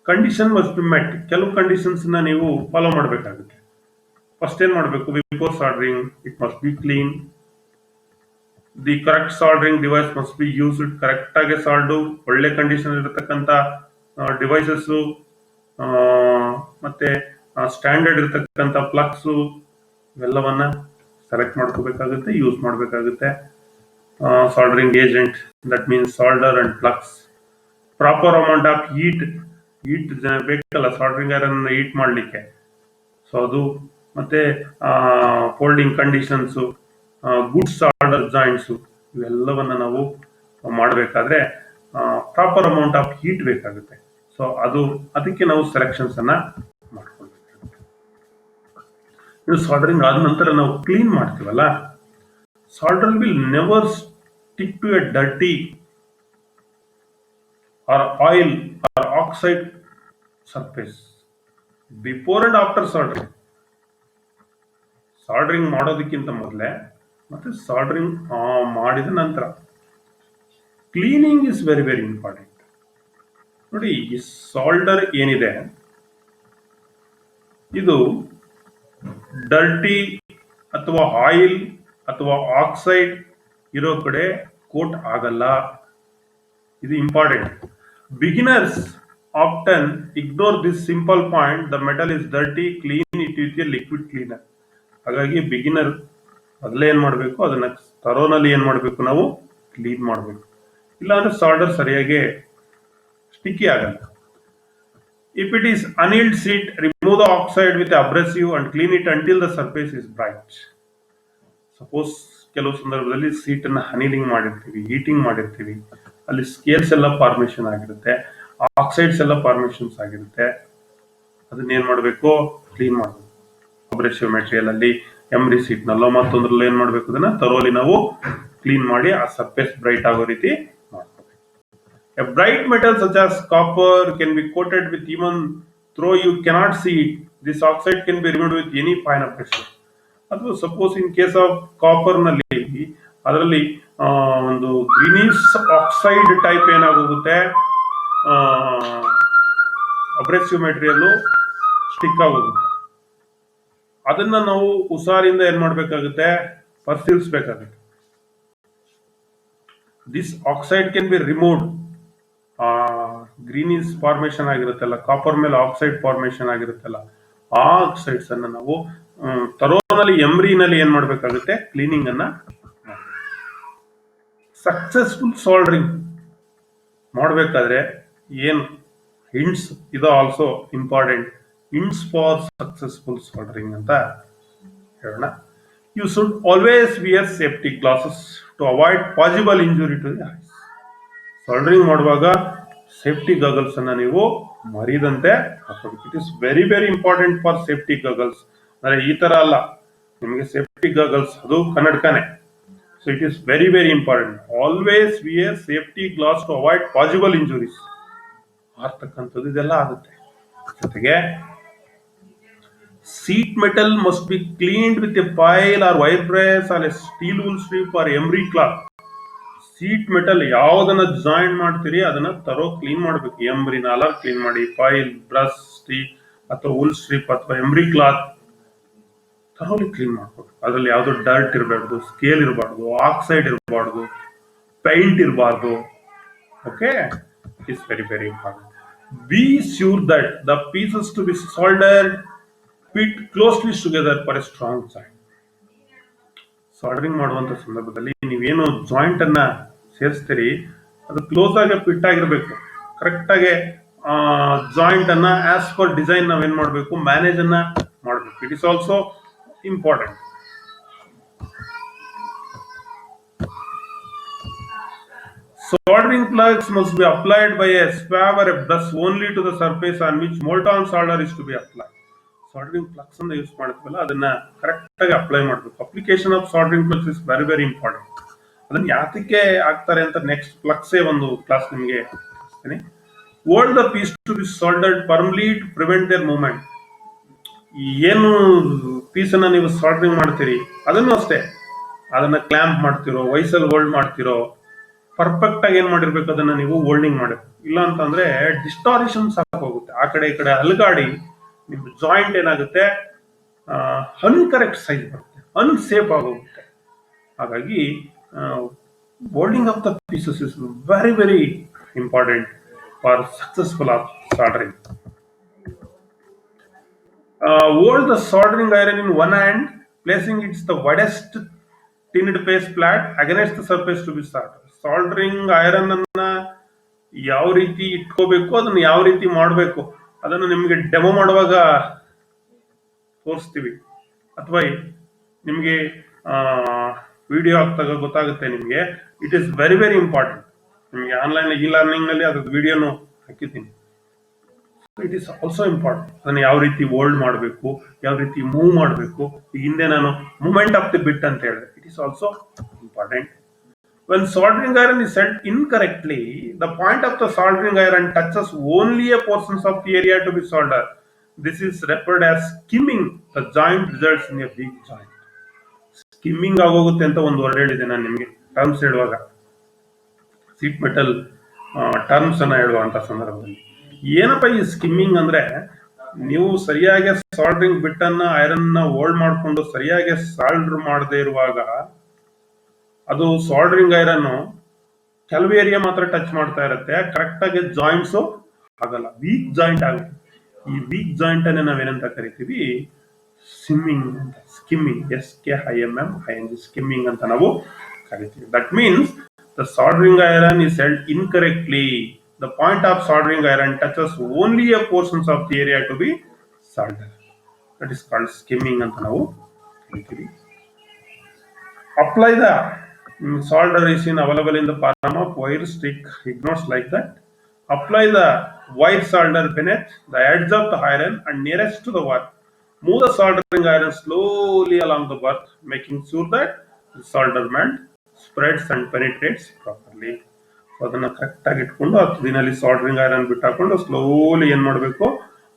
condition must be met. ಕೆಲವು ಕಂಡೀಷನ್ಸ್ ನ ನೀವು ಫಾಲೋ ಮಾಡಬೇಕಾಗುತ್ತೆ. ಫಸ್ಟ್ ಏನ್ ಮಾಡಬೇಕು, before soldering it must be clean. The correct soldering device must be used. Correct ಆಗಿ ಸಾಲ್ಡು, ಒಳ್ಳೆ condition ಇರತಕ್ಕಂತ ಡಿವೈಸಸ್, ಮತ್ತೆ ಸ್ಟ್ಯಾಂಡರ್ಡ್ ಇರತಕ್ಕಂತ ಪ್ಲಗ್ಸ್ ಇವೆಲ್ಲವನ್ನ ಸೆಲೆಕ್ಟ್ ಮಾಡ್ಕೋಬೇಕಾಗುತ್ತೆ, ಯೂಸ್ ಮಾಡಬೇಕಾಗುತ್ತೆ. Soldering agent, that means solder and plugs. Proper amount of heat ಬೇಕಲ್ಲ ಸಾಲ್ಡರಿಂಗ್ ಐರನ್ ಹೀಟ್ ಮಾಡಲಿಕ್ಕೆ, ಸೊ ಅದು. ಮತ್ತೆ folding conditions, good solder joints, ಇವೆಲ್ಲವನ್ನ ನಾವು ಮಾಡಬೇಕಾದ್ರೆ ಪ್ರಾಪರ್ ಅಮೌಂಟ್ ಆಫ್ ಹೀಟ್ ಬೇಕಾಗುತ್ತೆ. ಸೊ ಅದಕ್ಕೆ ನಾವು ಸೆಲೆಕ್ಷನ್ಸ್ ಅನ್ನ ಮಾಡ್ಕೊಳ್ಬೇಕಾಗುತ್ತೆ. ಇದು ಸಾಲ್ಡರಿಂಗ್ ಆದ ನಂತರ ನಾವು ಕ್ಲೀನ್ ಮಾಡ್ತೀವಲ್ಲ, solder will never stick to a dirty or oil or oxide surface before and after soldering. Soldering ಮಾಡೋದಕ್ಕಿಂತ ಮೊದಲೇ ಮತ್ತೆ ಸಾಲ್ಡರಿಂಗ್ ಮಾಡಿದ ನಂತರ cleaning is very very important. ನೋಡಿ, ಈ ಸಾಲ್ಡರ್ ಏನಿದೆ ಇದು ಡರ್ಟಿ ಅಥವಾ ಆಯಿಲ್ ಅಥವಾ ಆಕ್ಸೈಡ್ ಇರೋ ಕಡೆ ಕೋಟ್ ಆಗಲ್ಲ. ಇದು important. Beginners often ignore this simple point. The metal is dirty, clean it with a liquid cleaner. ಹಾಗಾಗಿ ಬಿಗಿನರ್ ಮೊದಲೇ ಏನ್ ಮಾಡಬೇಕು, ಅದನ್ನ ತರೋನಲ್ಲಿ ಏನ್ ಮಾಡಬೇಕು, ನಾವು ಕ್ಲೀನ್ ಮಾಡಬೇಕು. ಇಲ್ಲಾಂದ್ರೆ ಸಾಲ್ಡರ್ ಸರಿಯಾಗಿ ಸ್ಟಿಕ್ಕಿ ಆಗಲ್ಲ. If it is annealed sheet, remove the oxide with abrasive and clean it until the surface is bright. Suppose ಕೆಲವು ಸಂದರ್ಭದಲ್ಲಿ ಸೀಟ್ ಅನ್ನ ಅನೀಲಿಂಗ್ ಮಾಡಿರ್ತೀವಿ, ಹೀಟಿಂಗ್ ಮಾಡಿರ್ತೀವಿ, ಅಲ್ಲಿ ಸ್ಕೇಲ್ಸ್ ಎಲ್ಲ ಫಾರ್ಮೇಶನ್ ಆಗಿರುತ್ತೆ, ಆಕ್ಸೈಡ್ಸ್ ಎಲ್ಲ ಫಾರ್ಮೇಶನ್ಸ್ ಆಗಿರುತ್ತೆ. ಅದನ್ನೇನ್ ಮಾಡಬೇಕು, ಕ್ಲೀನ್ ಮಾಡಬೇಕು. ಅಬ್ರೆಸಿವ್ ಮೆಟೀರಿಯಲ್ ಅಲ್ಲಿ, ಎಮ್ರಿ ಸೀಟ್ ನಲ್ಲೋ ಮತ್ತೊಂದ್ರಲ್ಲೋ ಏನ್ ಮಾಡಬೇಕು, ಅದನ್ನ ತರೋಲಿ ನಾವು ಕ್ಲೀನ್ ಮಾಡಿ ಆ ಸರ್ಫೇಸ್ ಬ್ರೈಟ್ ಆಗೋ ರೀತಿ ಮಾಡ್ಕೋಬೇಕು. A bright metal such as copper can be coated with even though you cannot see it. This oxide can be removed with any fine abrasive. ಅಥವಾ suppose in case of copper ನಲ್ಲಿ ಅದರಲ್ಲಿ ಒಂದು greenish oxide type ಏನಾಗುತ್ತೆ, ಅಬ್ರೆಸಿವ್ material stick ಆಗೋಗುತ್ತೆ. ಅದನ್ನ ನಾವು ಹುಷಾರಿಂದ ಏನ್ ಮಾಡ್ಬೇಕಾಗುತ್ತೆ, ಪರಿಶೀಲಿಸಬೇಕಾಗುತ್ತೆ. This oxide can be removed. Greenish formation ಆಗಿರುತ್ತಲ್ಲ, ಕಾಪರ್ ಮೇಲೆ ಆಕ್ಸೈಡ್ ಫಾರ್ಮೇಶನ್ ಆಗಿರುತ್ತಲ್ಲ, ಆ ಆಕ್ಸೈಡ್ಸ್ ಅನ್ನ ನಾವು ತರೋನಲ್ಲಿ ಎಮ್ರಿನಲ್ಲಿ ಏನ್ ಮಾಡ್ಬೇಕಾಗುತ್ತೆ, ಕ್ಲೀನಿಂಗ್ ಅನ್ನ. ಸಕ್ಸಸ್ಫುಲ್ ಸಾಲ್ಡರಿಂಗ್ ಮಾಡಬೇಕಾದ್ರೆ ಏನ್ ಹಿಂಟ್ಸ್ ಇದು also important. Hints for successful soldering ಅಂತ ಹೇಳೋಣ. You should always wear safety glasses to avoid possible injury to the eyes. Soldering ಮಾಡುವಾಗ ಸೇಫ್ಟಿ ಗಾಗಲ್ಸ್ ಅನ್ನ ನೀವು ಮರಿದಂತೆ ಹಾಕೋಬೇಕು. It is very very important for safety goggles. ಅಂದ್ರೆ ಈ ತರ ಅಲ್ಲ, ನಿಮಗೆ ಸೇಫ್ಟಿ ಗಾಗಲ್ಸ್ ಅದು ಕನ್ನಡಕನೇ. So it is very very important. Always wear safety glass to avoid possible injuries. ಆರ್ತಕ್ಕಂಥದ್ದು ಇದೆಲ್ಲ ಆಗುತ್ತೆ. ಜೊತೆಗೆ seat metal must be cleaned with a pile or wire press or a steel wool strip or emery cloth. Seat metal ಯಾವ್ದನ್ನ join ಮಾಡ್ತೀರಿ ಅದನ್ನ ತರೋ clean ಮಾಡ್ಬೇಕು. ಎಂಬ್ರಿ ನಾಲ್ಕು clean ಮಾಡಿ, ಫೈಲ್, ಬ್ರಷ್, ಸ್ಟಿಕ್ ಅಥವಾ ವುಲ್ ಸ್ಟ್ರಿಪ್ ಅಥವಾ ಎಂಬ್ರಿ ಕ್ಲಾತ್ ತರೋಲಿ ಕ್ಲೀನ್ ಮಾಡ್ಬೇಕು. ಅದ್ರಲ್ಲಿ ಯಾವ್ದು ಡರ್ಟ್ ಇರಬಾರ್ದು, ಸ್ಕೇಲ್ ಇರಬಾರ್ದು, ಆಕ್ಸೈಡ್ ಇರಬಾರ್ದು, ಪೈಂಟ್ ಇರಬಾರ್ದು. Okay, it is very very important. Be sure that the pieces to be soldered fit closely together for a strong joint. Soldering ಮಾಡುವಂತ ಸಂದರ್ಭದಲ್ಲಿ ನೀವೇನು ಜಾಯಿಂಟ್ ಅನ್ನ ಸೇರಿಸ್ತೀರಿ ಅದು ಕ್ಲೋಸ್ ಆಗಿ ಫಿಟ್ ಆಗಿರ್ಬೇಕು. ಕರೆಕ್ಟ್ ಆಗಿ ಜಾಯಿಂಟ್ ಅನ್ನ ಆಸ್ ಪರ್ ಡಿಸೈನ್ ನಾವೇನ್ ಮಾಡಬೇಕು, ಮ್ಯಾನೇಜ್ ಅನ್ನ ಮಾಡಬೇಕು. It is also important. Soldering plugs must be applied by a swab or a brush only to the surface on which molten solder is to be applied. Soldering plugs ಅನ್ನು use ಮಾಡ್ತೀವಲ್ಲ ಅದನ್ನ correct ಆಗಿ apply ಮಾಡಬೇಕು. Application of soldering plugs is very very important. ಅದನ್ನ ಯಾತಕ್ಕೆ ಆಗ್ತಾರೆ ಅಂತ next ಪ್ಲಗ್ಸೇ ಒಂದು ಕ್ಲಾಸ್ ನಿಮಗೆ ತಿಳಿಸ್ತೀನಿ. Hold the piece to be soldered firmly to prevent their movement. ಏನು ಪೀಸ್ ಅನ್ನ ನೀವು ಸಾಲ್ಡರಿಂಗ್ ಮಾಡ್ತೀರಿ ಅದನ್ನು ಅಷ್ಟೇ, ಅದನ್ನ ಕ್ಲ್ಯಾಂಪ್ ಮಾಡ್ತಿರೋ, ವೈಸಲ್ ಹೋಲ್ಡ್ ಮಾಡ್ತಿರೋ, ಪರ್ಫೆಕ್ಟ್ ಆಗಿ ಏನ್ ಮಾಡಿರ್ಬೇಕು ಅದನ್ನ ನೀವು ಹೋಲ್ಡಿಂಗ್ ಮಾಡಬೇಕು. ಇಲ್ಲ ಅಂತಂದ್ರೆ ಡಿಸ್ಟಾರಿಷನ್ಸ್ ಹೋಗುತ್ತೆ, ಆ ಕಡೆ ಈ ಕಡೆ ಅಲುಗಾಡಿ ನಿಮ್ಮ ಜಾಯಿಂಟ್ ಏನಾಗುತ್ತೆ, ಅನ್ಕರೆಕ್ಟ್ ಸೈಜ್ ಬರುತ್ತೆ, ಅನ್ಸೇಫ್ ಆಗೋಗುತ್ತೆ. ಹಾಗಾಗಿ holding of the pieces is very very important for successful of soldering. Hold the soldering iron in one hand, placing its the widest tinned face flat against the surface to be soldered. Soldering iron ಅನ್ನ ಯಾವ ರೀತಿ ಇಟ್ಕೋಬೇಕು, ಅದನ್ನ ಯಾವ ರೀತಿ ಮಾಡಬೇಕು ಅದನ್ನು ನಿಮಗೆ ಡೆಮೋ ಮಾಡುವಾಗ ತೋರಿಸ್ತೀವಿ, ಅಥವಾ ನಿಮಗೆ ವಿಡಿಯೋ ಆಗ್ತಾಗ ಗೊತ್ತಾಗುತ್ತೆ ನಿಮಗೆ. It is very very important. ನಿಮಗೆ ಆನ್ಲೈನ್ ಇ ಲರ್ನಿಂಗ್ ನಲ್ಲಿ ಅದ್ರ ವಿಡಿಯೋನು ಹಾಕಿದ್ದೀನಿ. It is also important. ಅದನ್ನ ಯಾವ ರೀತಿ ಹೋಲ್ಡ್ ಮಾಡಬೇಕು, ಯಾವ ರೀತಿ ಮೂವ್ ಮಾಡಬೇಕು. ಹಿಂದೆ ನಾನು ಮೂವ್ಮೆಂಟ್ ಆಫ್ ದಿ ಬಿಟ್ ಅಂತ ಹೇಳಿದೆ. It is also important. When soldering iron is set incorrectly, the point of the soldering iron touches only a portion of the area to be soldered. This is referred as skimming. The joint results in a weak joint. Skimming ಆಗೋಗುತ್ತೆ ಅಂತ ಒಂದು word ಹೇಳಿದೆ ನಾನು ನಿಮಗೆ terms ಹೇಳುವಾಗ, seat metal terms ಅನ್ನ ಹೇಳುವಂತ ಸಂದರ್ಭದಲ್ಲಿ. ಏನಪ್ಪ ಈ ಸ್ಕಿಮ್ಮಿಂಗ್ ಅಂದ್ರೆ, ನೀವು ಸರಿಯಾಗಿ ಸಾಲ್ಡರಿಂಗ್ ಬಿಟ್ಟನ್ನ ಐರನ್ ನ ಹೋಲ್ಡ್ ಮಾಡಿಕೊಂಡು ಸರಿಯಾಗಿ ಸಾಲ್ಡರ್ ಮಾಡದೇ ಇರುವಾಗ ಅದು ಸಾಲ್ಡರಿಂಗ್ ಐರನ್ ಕೆಲವು ಏರಿಯಾ ಮಾತ್ರ ಟಚ್ ಮಾಡ್ತಾ ಇರುತ್ತೆ, ಕರೆಕ್ಟ್ ಆಗಿ ಜಾಯಿಂಟ್ಸ್ ಆಗಲ್ಲ, ವೀಕ್ ಜಾಯಿಂಟ್ ಆಗುತ್ತೆ. ಈ ವೀಕ್ ಜಾಯಿಂಟ್ ಅನ್ನೇ ನಾವೇನಂತ ಕರಿತೀವಿ, ಸ್ಕಿಮ್ಮಿಂಗ್ ಅಂತ. ಸ್ಕಿಮ್ಮಿಂಗ್, SKIMMING, ಸ್ಕಿಮ್ಮಿಂಗ್ ಅಂತ ನಾವು ಕರಿತೀವಿ. That means the soldering iron is held incorrectly. The point of soldering iron touches only a portions of the area to be solder. That is called skimming ಅಂತ ನಾವು ಕರಿತೀವಿ. Apply the solder is available in the form of wire, stick, ignores like that. Apply the wire solder beneath the edge of the iron and nearest to the work. Move the soldering iron slowly along the work, making sure that the solderment spreads and penetrates properly. So ಅದನ್ನ correct ಆಗಿ ಇಟ್ಕೊಂಡು 10 ದಿನಲ್ಲಿ soldering iron ಬಿಟ್ಟು ಹಾಕೊಂಡು slowly ಏನ್ ಮಾಡಬೇಕು,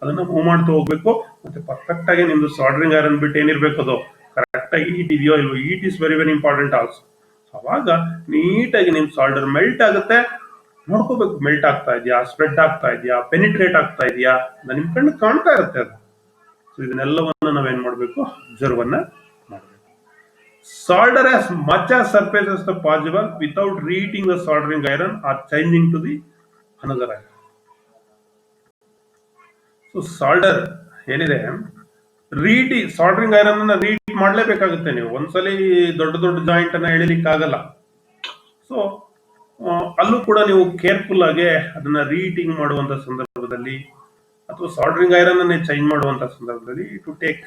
ಅದನ್ನ move ಮಾಡ್ತಾ ಹೋಗ್ಬೇಕು. ಮತ್ತೆ ಪರ್ಫೆಕ್ಟ್ ಆಗಿ ನಿಮ್ದು ಸಾಲ್ಡರಿಂಗ್ ಐರನ್ ಬಿಟ್ಟು ಏನಿರ್ಬೇಕು, ಅದು ಕರೆಕ್ಟ್ ಆಗಿ ಹೀಟ್ ಇದೆಯೋ ಇಲ್ವೋ. Heat is very very important also. ಅವಾಗ ನೀಟಾಗಿ ನಿಮ್ ಸಾಲ್ಡರ್ ಮೆಲ್ಟ್ ಆಗುತ್ತೆ. ನೋಡ್ಕೋಬೇಕು, ಮೆಲ್ಟ್ ಆಗ್ತಾ ಇದೆಯಾ, ಸ್ಪ್ರೆಡ್ ಆಗ್ತಾ ಇದೆಯಾ, ಪೆನಿಟ್ರೇಟ್ ಆಗ್ತಾ ಇದೆಯಾ, ನಿಮ್ ಕಣ್ಣು ಕಾಣ್ತಾ ಇರುತ್ತೆ ಅದು. ಸೊ ಇದನ್ನೆಲ್ಲವನ್ನ ನಾವೇನ್ ಮಾಡ್ಬೇಕು, ಅಬ್ಸರ್ವ್ ಅನ್ನ ಮಾಡಬೇಕು. Solder as much as surface as possible without reheating the soldering iron or changing to the another iron. So solder ಏನಿದೆ, ಸಾಲ್ಡರಿಂಗ್ ಐರನ್ ಅನ್ನ ರೀಹೀಟ್ ಮಾಡ್ಲೇಬೇಕಾಗುತ್ತೆ. ನೀವು ಒಂದ್ಸಲಿ ದೊಡ್ಡ ದೊಡ್ಡ ಜಾಯಿಂಟ್ ಅನ್ನ ಎಳಿಲಿಕ್ಕೆ ಆಗಲ್ಲ. ಸೊ ಅಲ್ಲೂ ಕೂಡ ನೀವು ಕೇರ್ಫುಲ್ ಆಗಿ ಅದನ್ನ ರೀಹೀಟಿಂಗ್ ಮಾಡುವಂತ ಸಂದರ್ಭದಲ್ಲಿ ಅಥವಾ ಸಾಲ್ಡರಿಂಗ್ ಐರನ್ ಅನ್ನೇ ಚೇಂಜ್ ಮಾಡುವಂತ ಸಂದರ್ಭದಲ್ಲಿ to take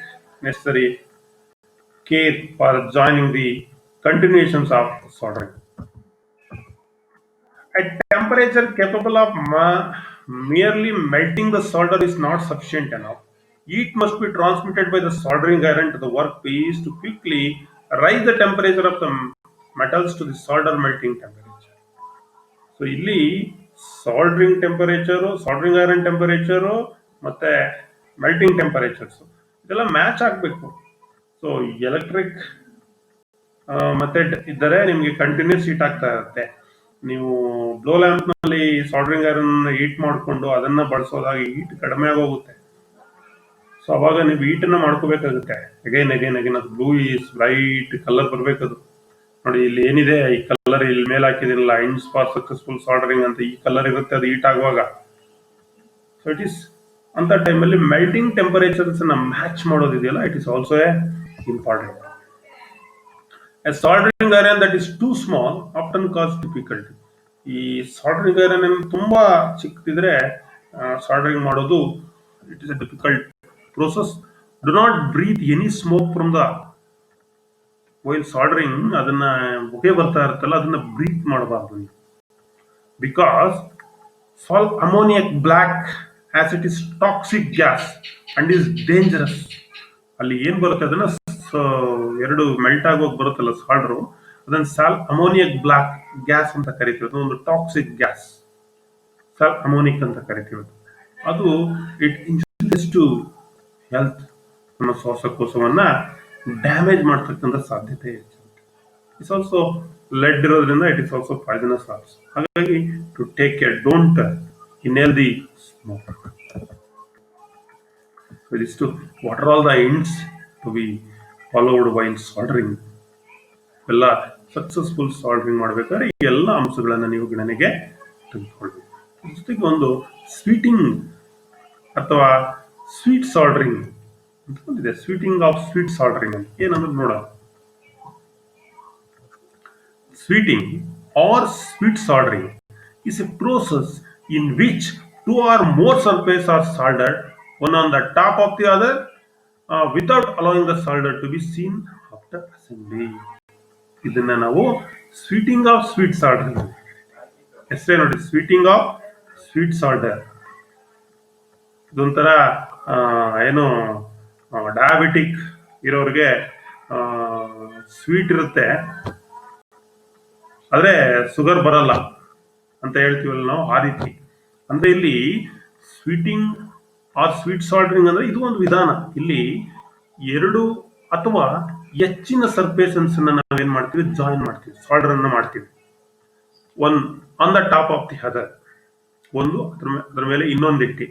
necessary care for joining the continuations of soldering. At temperature capable of merely melting the solder is not sufficient enough. Heat must be transmitted by the soldering iron to the workpiece to quickly rise the temperature of the metals to the solder melting temperature. So ಇಲ್ಲಿ soldering temperature, soldering iron temperature ಮತ್ತೆ melting temperatures ಇದೆಲ್ಲ match ಆಗಬೇಕು. So electric ಮತ್ತೆ ಇದ್ದರೆ ನಿಮಗೆ continuous heat ಆಗ್ತಾ ಇರುತ್ತೆ. ನೀವು ಬ್ಲೋ ಲ್ಯಾಂಪ್ ನಲ್ಲಿ ಸಾಲ್ಡ್ರಿಂಗ್ ಐರನ್ ಹೀಟ್ ಮಾಡಿಕೊಂಡು ಅದನ್ನ ಬಳಸೋದಾಗ ಹೀಟ್ ಕಡಿಮೆ ಆಗೋಗುತ್ತೆ. ಸೊ ಅವಾಗ ನೀವು ಹೀಟನ್ನ ಮಾಡ್ಕೋಬೇಕಾಗುತ್ತೆ. ಅಗೈನ್ ಅದು ಬ್ಲೂ ಈಸ್ ಬ್ರೈಟ್ ಕಲರ್ ಬರ್ಬೇಕದು. ನೋಡಿ ಇಲ್ಲಿ ಏನಿದೆ ಈ ಕಲರ್ ಇಲ್ಲಿ ಮೇಲೆ ಹಾಕಿದಿರಲ್ಲ, ಎಂಡ್ಸ್ ಫಾರ್ ಸಕ್ಸಸ್ಫುಲ್ ಸಾಲ್ಡರಿಂಗ್ ಅಂತ ಈ ಕಲರ್ ಇರುತ್ತೆ ಅದು ಹೀಟ್ ಆಗುವಾಗ. ಸೊ ಇಟ್ ಈಸ್ ಅಂತ ಟೈಮಲ್ಲಿ ಮೆಲ್ಟಿಂಗ್ ಟೆಂಪರೇಚರ್ಸ್ ನ ಮ್ಯಾಚ್ ಮಾಡೋದಿದೆಯಲ್ಲ, it is also a important. A soldering iron that is too small often cause difficulty. ಈ ಸಾಲ್ಡರಿಂಗ್ ಐರನ್ ತುಂಬಾ ಚಿಕ್ಕದಿದ್ರೆ ಸಾಲ್ಡರಿಂಗ್ ಮಾಡೋದು it is a difficult process. Do not breathe any smoke from the while soldering. ಅದನ್ನ ಹೊಗೆ ಬರ್ತಾ ಇರುತ್ತಲ್ಲ ಅದನ್ನ breathe ಮಾಡಬಾರ್ದು, because salt ammoniac block as it is toxic gas and is dangerous. ಅಲ್ಲಿ ಏನ್ ಬರುತ್ತೆ ಅದನ್ನ ಎರಡು ಮೆಲ್ಟ್ ಆಗೋಗಿ ಬರುತ್ತಲ್ಲ ಸಾಲ್ಡ್ರು, ಅದನ್ನ ಸಾಲ್ ಅಮೋನಿಯಕ್ ಬ್ಲಾಕ್ ಗ್ಯಾಸ್ ಅಂತ ಕರಿತೀವಿ. ಅದು ಒಂದು ಟಾಕ್ಸಿಕ್ ಗ್ಯಾಸ್, ಸಾಲ್ ಅಮೋನಿಕ್ ಅಂತ ಕರಿತೀವಿ. ಅದು ಇಟ್ ಇಂಜುರಿಯಸ್ ಟು ಹೆಲ್ತ್. ನಮ್ಮ ಶ್ವಾಸಕೋಶವನ್ನ ಡ್ಯಾಮೇಜ್ ಮಾಡ್ತಕ್ಕಂಥ ಸಾಧ್ಯತೆ ಹೆಚ್ಚು. ಇಟ್ಸ್ ಆಲ್ಸೋ ಲೆಡ್ ಇರೋದ್ರಿಂದ it is also poisonous also. ಹಾಗಾಗಿ to take care, don't inhale the smoke. ಇದಿಷ್ಟು what are all the ends to be followed while soldering. ಎಲ್ಲ ಸಕ್ಸಸ್ಫುಲ್ ಸಾಲ್ಡರಿಂಗ್ ಮಾಡಬೇಕಾದ್ರೆ ಈ ಎಲ್ಲ ಅಂಶಗಳನ್ನ ನೀವು ಗಣನೆಗೆ ತೆಗೆದುಕೊಳ್ಬೇಕು. ಜೊತೆಗೆ ಒಂದು ಸ್ವೀಟಿಂಗ್ ಅಥವಾ ಸ್ವೀಟ್ ಸಾಲ್ಡರಿಂಗ್ ಅಂತ ಒಂದಿದೆ. ಸ್ವೀಟಿಂಗ್ ಆಫ್ ಸ್ವೀಟ್ ಸಾಲ್ಡರಿಂಗ್ ಅಂತ ಏನಂದ್ರೆ ನೋಡ, sweating or sweat soldering is a process in which two or more surfaces are soldered one on the top of the other without allowing the solder to be seen after assembly. ಇದನ್ನ ನಾವು ಸ್ವೀಟಿಂಗ್ of sweat soldering. ಹೆಸರೇ ನೋಡಿ, ಸ್ವೀಟಿಂಗ್ of sweet solder. ಇದೊಂಥರ ಏನು diabetic ಇರೋರಿಗೆ sweet ಇರುತ್ತೆ ಆದ್ರೆ sugar ಬರಲ್ಲ ಅಂತ ಹೇಳ್ತೀವಲ್ಲ ನಾವು, ಆ ರೀತಿ. ಅಂದ್ರೆ ಇಲ್ಲಿ ಸ್ವೀಟಿಂಗ್ ಆರ್ ಸ್ವೀಟ್ ಸಾಲ್ಡರಿಂಗ್ ಅಂದ್ರೆ ಇದು ಒಂದು ವಿಧಾನ. ಇಲ್ಲಿ ಎರಡು ಅಥವಾ ಹೆಚ್ಚಿನ ಸರ್ಫೇಸನ್ಸ್ ನಾವೇನ್ ಮಾಡ್ತೀವಿ, ಜಾಯಿನ್ ಮಾಡ್ತೀವಿ, ಸಾಲ್ಡರ್ ಅನ್ನ ಮಾಡ್ತೀವಿ. One on the top of the other, ಒಂದು ಅದ್ರ ಮೇಲೆ ಇನ್ನೊಂದು ಇಟ್ಟಿ.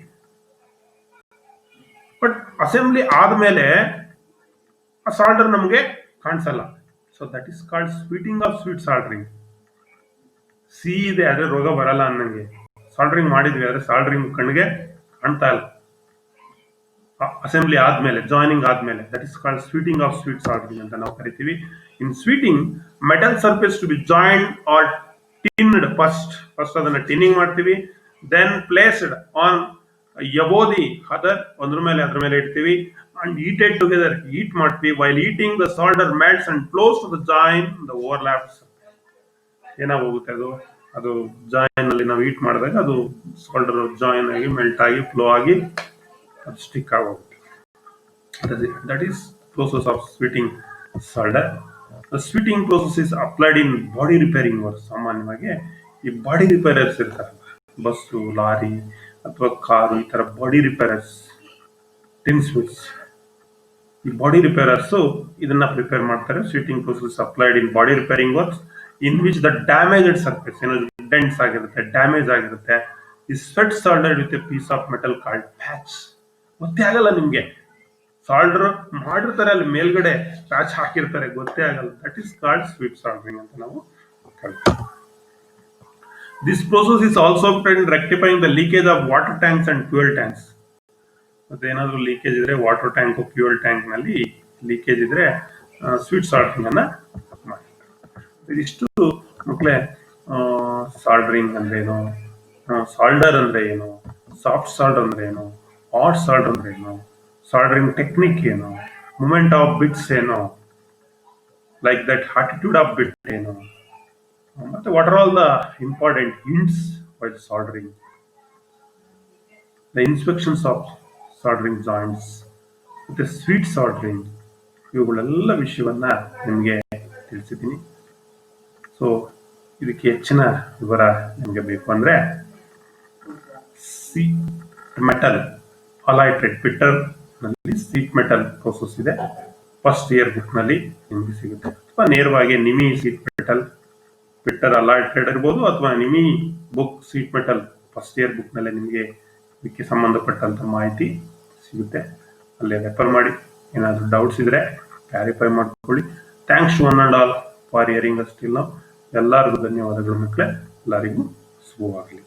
ಬಟ್ ಅಸೆಂಬ್ಲಿ ಆದ್ಮೇಲೆ ಆ ಸಾಲ್ಡರ್ ನಮಗೆ ಕಾಣಿಸಲ್ಲ. So that is called sweating of sweat soldering. ಸಿ ಇದೆ ಆದ್ರೆ ರೋಗ ಬರಲ್ಲ ಅನ್ನಂಗೆ. ಸಾಲ್ಡರಿಂಗ್ ಮಾಡಿದ್ವಿ ಆದ್ರೆ ಸಾಲ್ಡರಿಂಗ್ ಕಣ್ಣಿಗೆ ಕಾಣ್ತಾ ಇಲ್ಲ. ಅಸೆಂಬ್ಲಿ ಆದ್ಮೇಲೆ, ಜಾಯಿನಿಂಗ್ ಆದ್ಮೇಲೆ, that is called sweating of sweat soldering ಅಂತ ನಾವು ಕರಿತೀವಿ. In sweating, metal surface to be joined are tinned first ಅದನ್ನ ಟಿನ್ನಿಂಗ್ ಮಾಡ್ತೀವಿ. Then placed on above the other, ಅದ್ರ ಮೇಲೆ ಇಡ್ತೀವಿ. ಅಂಡ್ heated together, ಹೀಟ್ ಮಾಡ್ತೀವಿ. While heating the solder melts and flows to the join the overlaps. ಏನಾಗೋಗುತ್ತೆ ಅದು join ಅಲ್ಲಿ ನಾವು ಹೀಟ್ ಮಾಡಿದಾಗ ಅದು ಸಾಲ್ಡರ್ ಜಾಯಿನ್ ಆಗಿ ಮೆಲ್ಟ್ ಆಗಿ ಫ್ಲೋ ಆಗಿ ಅದು ಸ್ಟಿಕ್ ಆಗೋಗುತ್ತೆ. That is process of sweating solder. Sweating process is applied in body repairing work. ಸಾಮಾನ್ಯವಾಗಿ ಈ ಬಾಡಿ ರಿಪೇರರ್ಸ್ ಇರ್ತಾರೆ, ಬಸ್ಸು, ಲಾರಿ ಅಥವಾ ಕಾರು, ಈ ತರ ಬಾಡಿ ರಿಪೇರರ್ಸ್, ಟಿನ್ ಸ್ಮಿತ್ಸ್, ಈ ಬಾಡಿ ರಿಪೇರರ್ಸ್ ಇದನ್ನ ಪ್ರಿಪೇರ್ ಮಾಡ್ತಾರೆ. Sweating process applied in body repairing works in which the damaged surface, ಏನಾದ್ರು ಡೆಂಟ್ಸ್ ಆಗಿರುತ್ತೆ, ಡ್ಯಾಮೇಜ್ ಆಗಿರುತ್ತೆ, is sweat soldered with a piece of metal called patch. ಗೊತ್ತೇ ಆಗಲ್ಲ ನಿಮ್ಗೆ, solder ಮಾಡಿರ್ತಾರೆ ಅಲ್ಲಿ ಮೇಲ್ಗಡೆ ಪ್ಯಾಚ್ ಹಾಕಿರ್ತಾರೆ, ಗೊತ್ತೇ ಆಗಲ್ಲ. That is called sweat soldering ಅಂತ ನಾವು ಕರಿತೀವಿ. This process is also in rectifying the leakage of water tanks and fuel tanks. ಮತ್ತೆ ಏನಾದ್ರು ಲೀಕೇಜ್ ಇದ್ರೆ ವಾಟರ್ ಟ್ಯಾಂಕ್, ಫ್ಯೂಯಲ್ ಟ್ಯಾಂಕ್ ನಲ್ಲಿ ಲೀಕೇಜ್ ಇದ್ರೆ ಸ್ವೀಟ್ ಸಾಲ್ಡರಿಂಗ್ ಅನ್ನ ಮಾಡಿ. ಇದಿಷ್ಟು ಮಕ್ಕಳೇ ಸಾಲ್ಡರಿಂಗ್ ಅಂದ್ರೆ ಏನು, ಸಾಲ್ಡರ್ ಅಂದ್ರೆ ಏನು, ಸಾಫ್ಟ್ ಸಾಲ್ಡರ್ ಅಂದ್ರೆ ಏನು, ಹಾಟ್ ಸಾಲ್ಡರ್ ಅಂದ್ರೆ ಏನು, ಸಾಲ್ಡರಿಂಗ್ ಟೆಕ್ನಿಕ್ ಏನು, ಮೂಮೆಂಟ್ ಆಫ್ ಬಿಟ್ಸ್ ಏನು, ಲೈಕ್ ದಟ್ ಆಟಿಟ್ಯೂಡ್ ಆಫ್ ಬಿಟ್ ಏನು, ಮತ್ತೆ what are all the important hints while soldering, the inspections of soldering joints, ಮತ್ತೆ ಸ್ವೀಟ್ ಸಾಲ್ಡರಿಂಗ್, ಇವುಗಳೆಲ್ಲ ವಿಷಯವನ್ನ ನಿಮಗೆ ತಿಳಿಸಿದ್ದೀನಿ. ಸೊ ಇದಕ್ಕೆ ಹೆಚ್ಚಿನ ವಿವರ ನಿಮಗೆ ಬೇಕು ಅಂದ್ರೆ ಸೀಟ್ ಮೆಟಲ್ ಅಲೈಟ್ರೇಟ್ ಪಿಟ್ಟರ್ ನಲ್ಲಿ ಸೀಟ್ ಮೆಟಲ್ ಪ್ರೋಸೆಸ್ ಇದೆ. ಫಸ್ಟ್ ಇಯರ್ ಬುಕ್ ನಲ್ಲಿ ನಿಮಗೆ ಸಿಗುತ್ತೆ. ಅಥವಾ ನೇರವಾಗಿ ನಿಮಿ ಸೀಟ್ ಮೆಟಲ್ ಪಿಟ್ಟರ್ ಅಲೈಟ್ರೇಟ್ ಇರ್ಬೋದು, ಅಥವಾ ನಿಮಿ book sheet metal first year book ನಲ್ಲಿ ನಿಮಗೆ ಇದಕ್ಕೆ ಸಂಬಂಧಪಟ್ಟಂತ ಮಾಹಿತಿ ಸಿಗುತ್ತೆ. ಅಲ್ಲೇ ರೆಫರ್ ಮಾಡಿ. ಏನಾದರೂ ಡೌಟ್ಸ್ ಇದ್ರೆ ಕ್ಲಾರಿಫೈ ಮಾಡ್ಕೊಳ್ಳಿ. Thanks to one and all for hearing us till now. ಎಲ್ಲರಿಗೂ ಧನ್ಯವಾದಗಳು ಮಕ್ಕಳೇ. ಎಲ್ಲರಿಗೂ ಶುಭವಾಗಲಿ.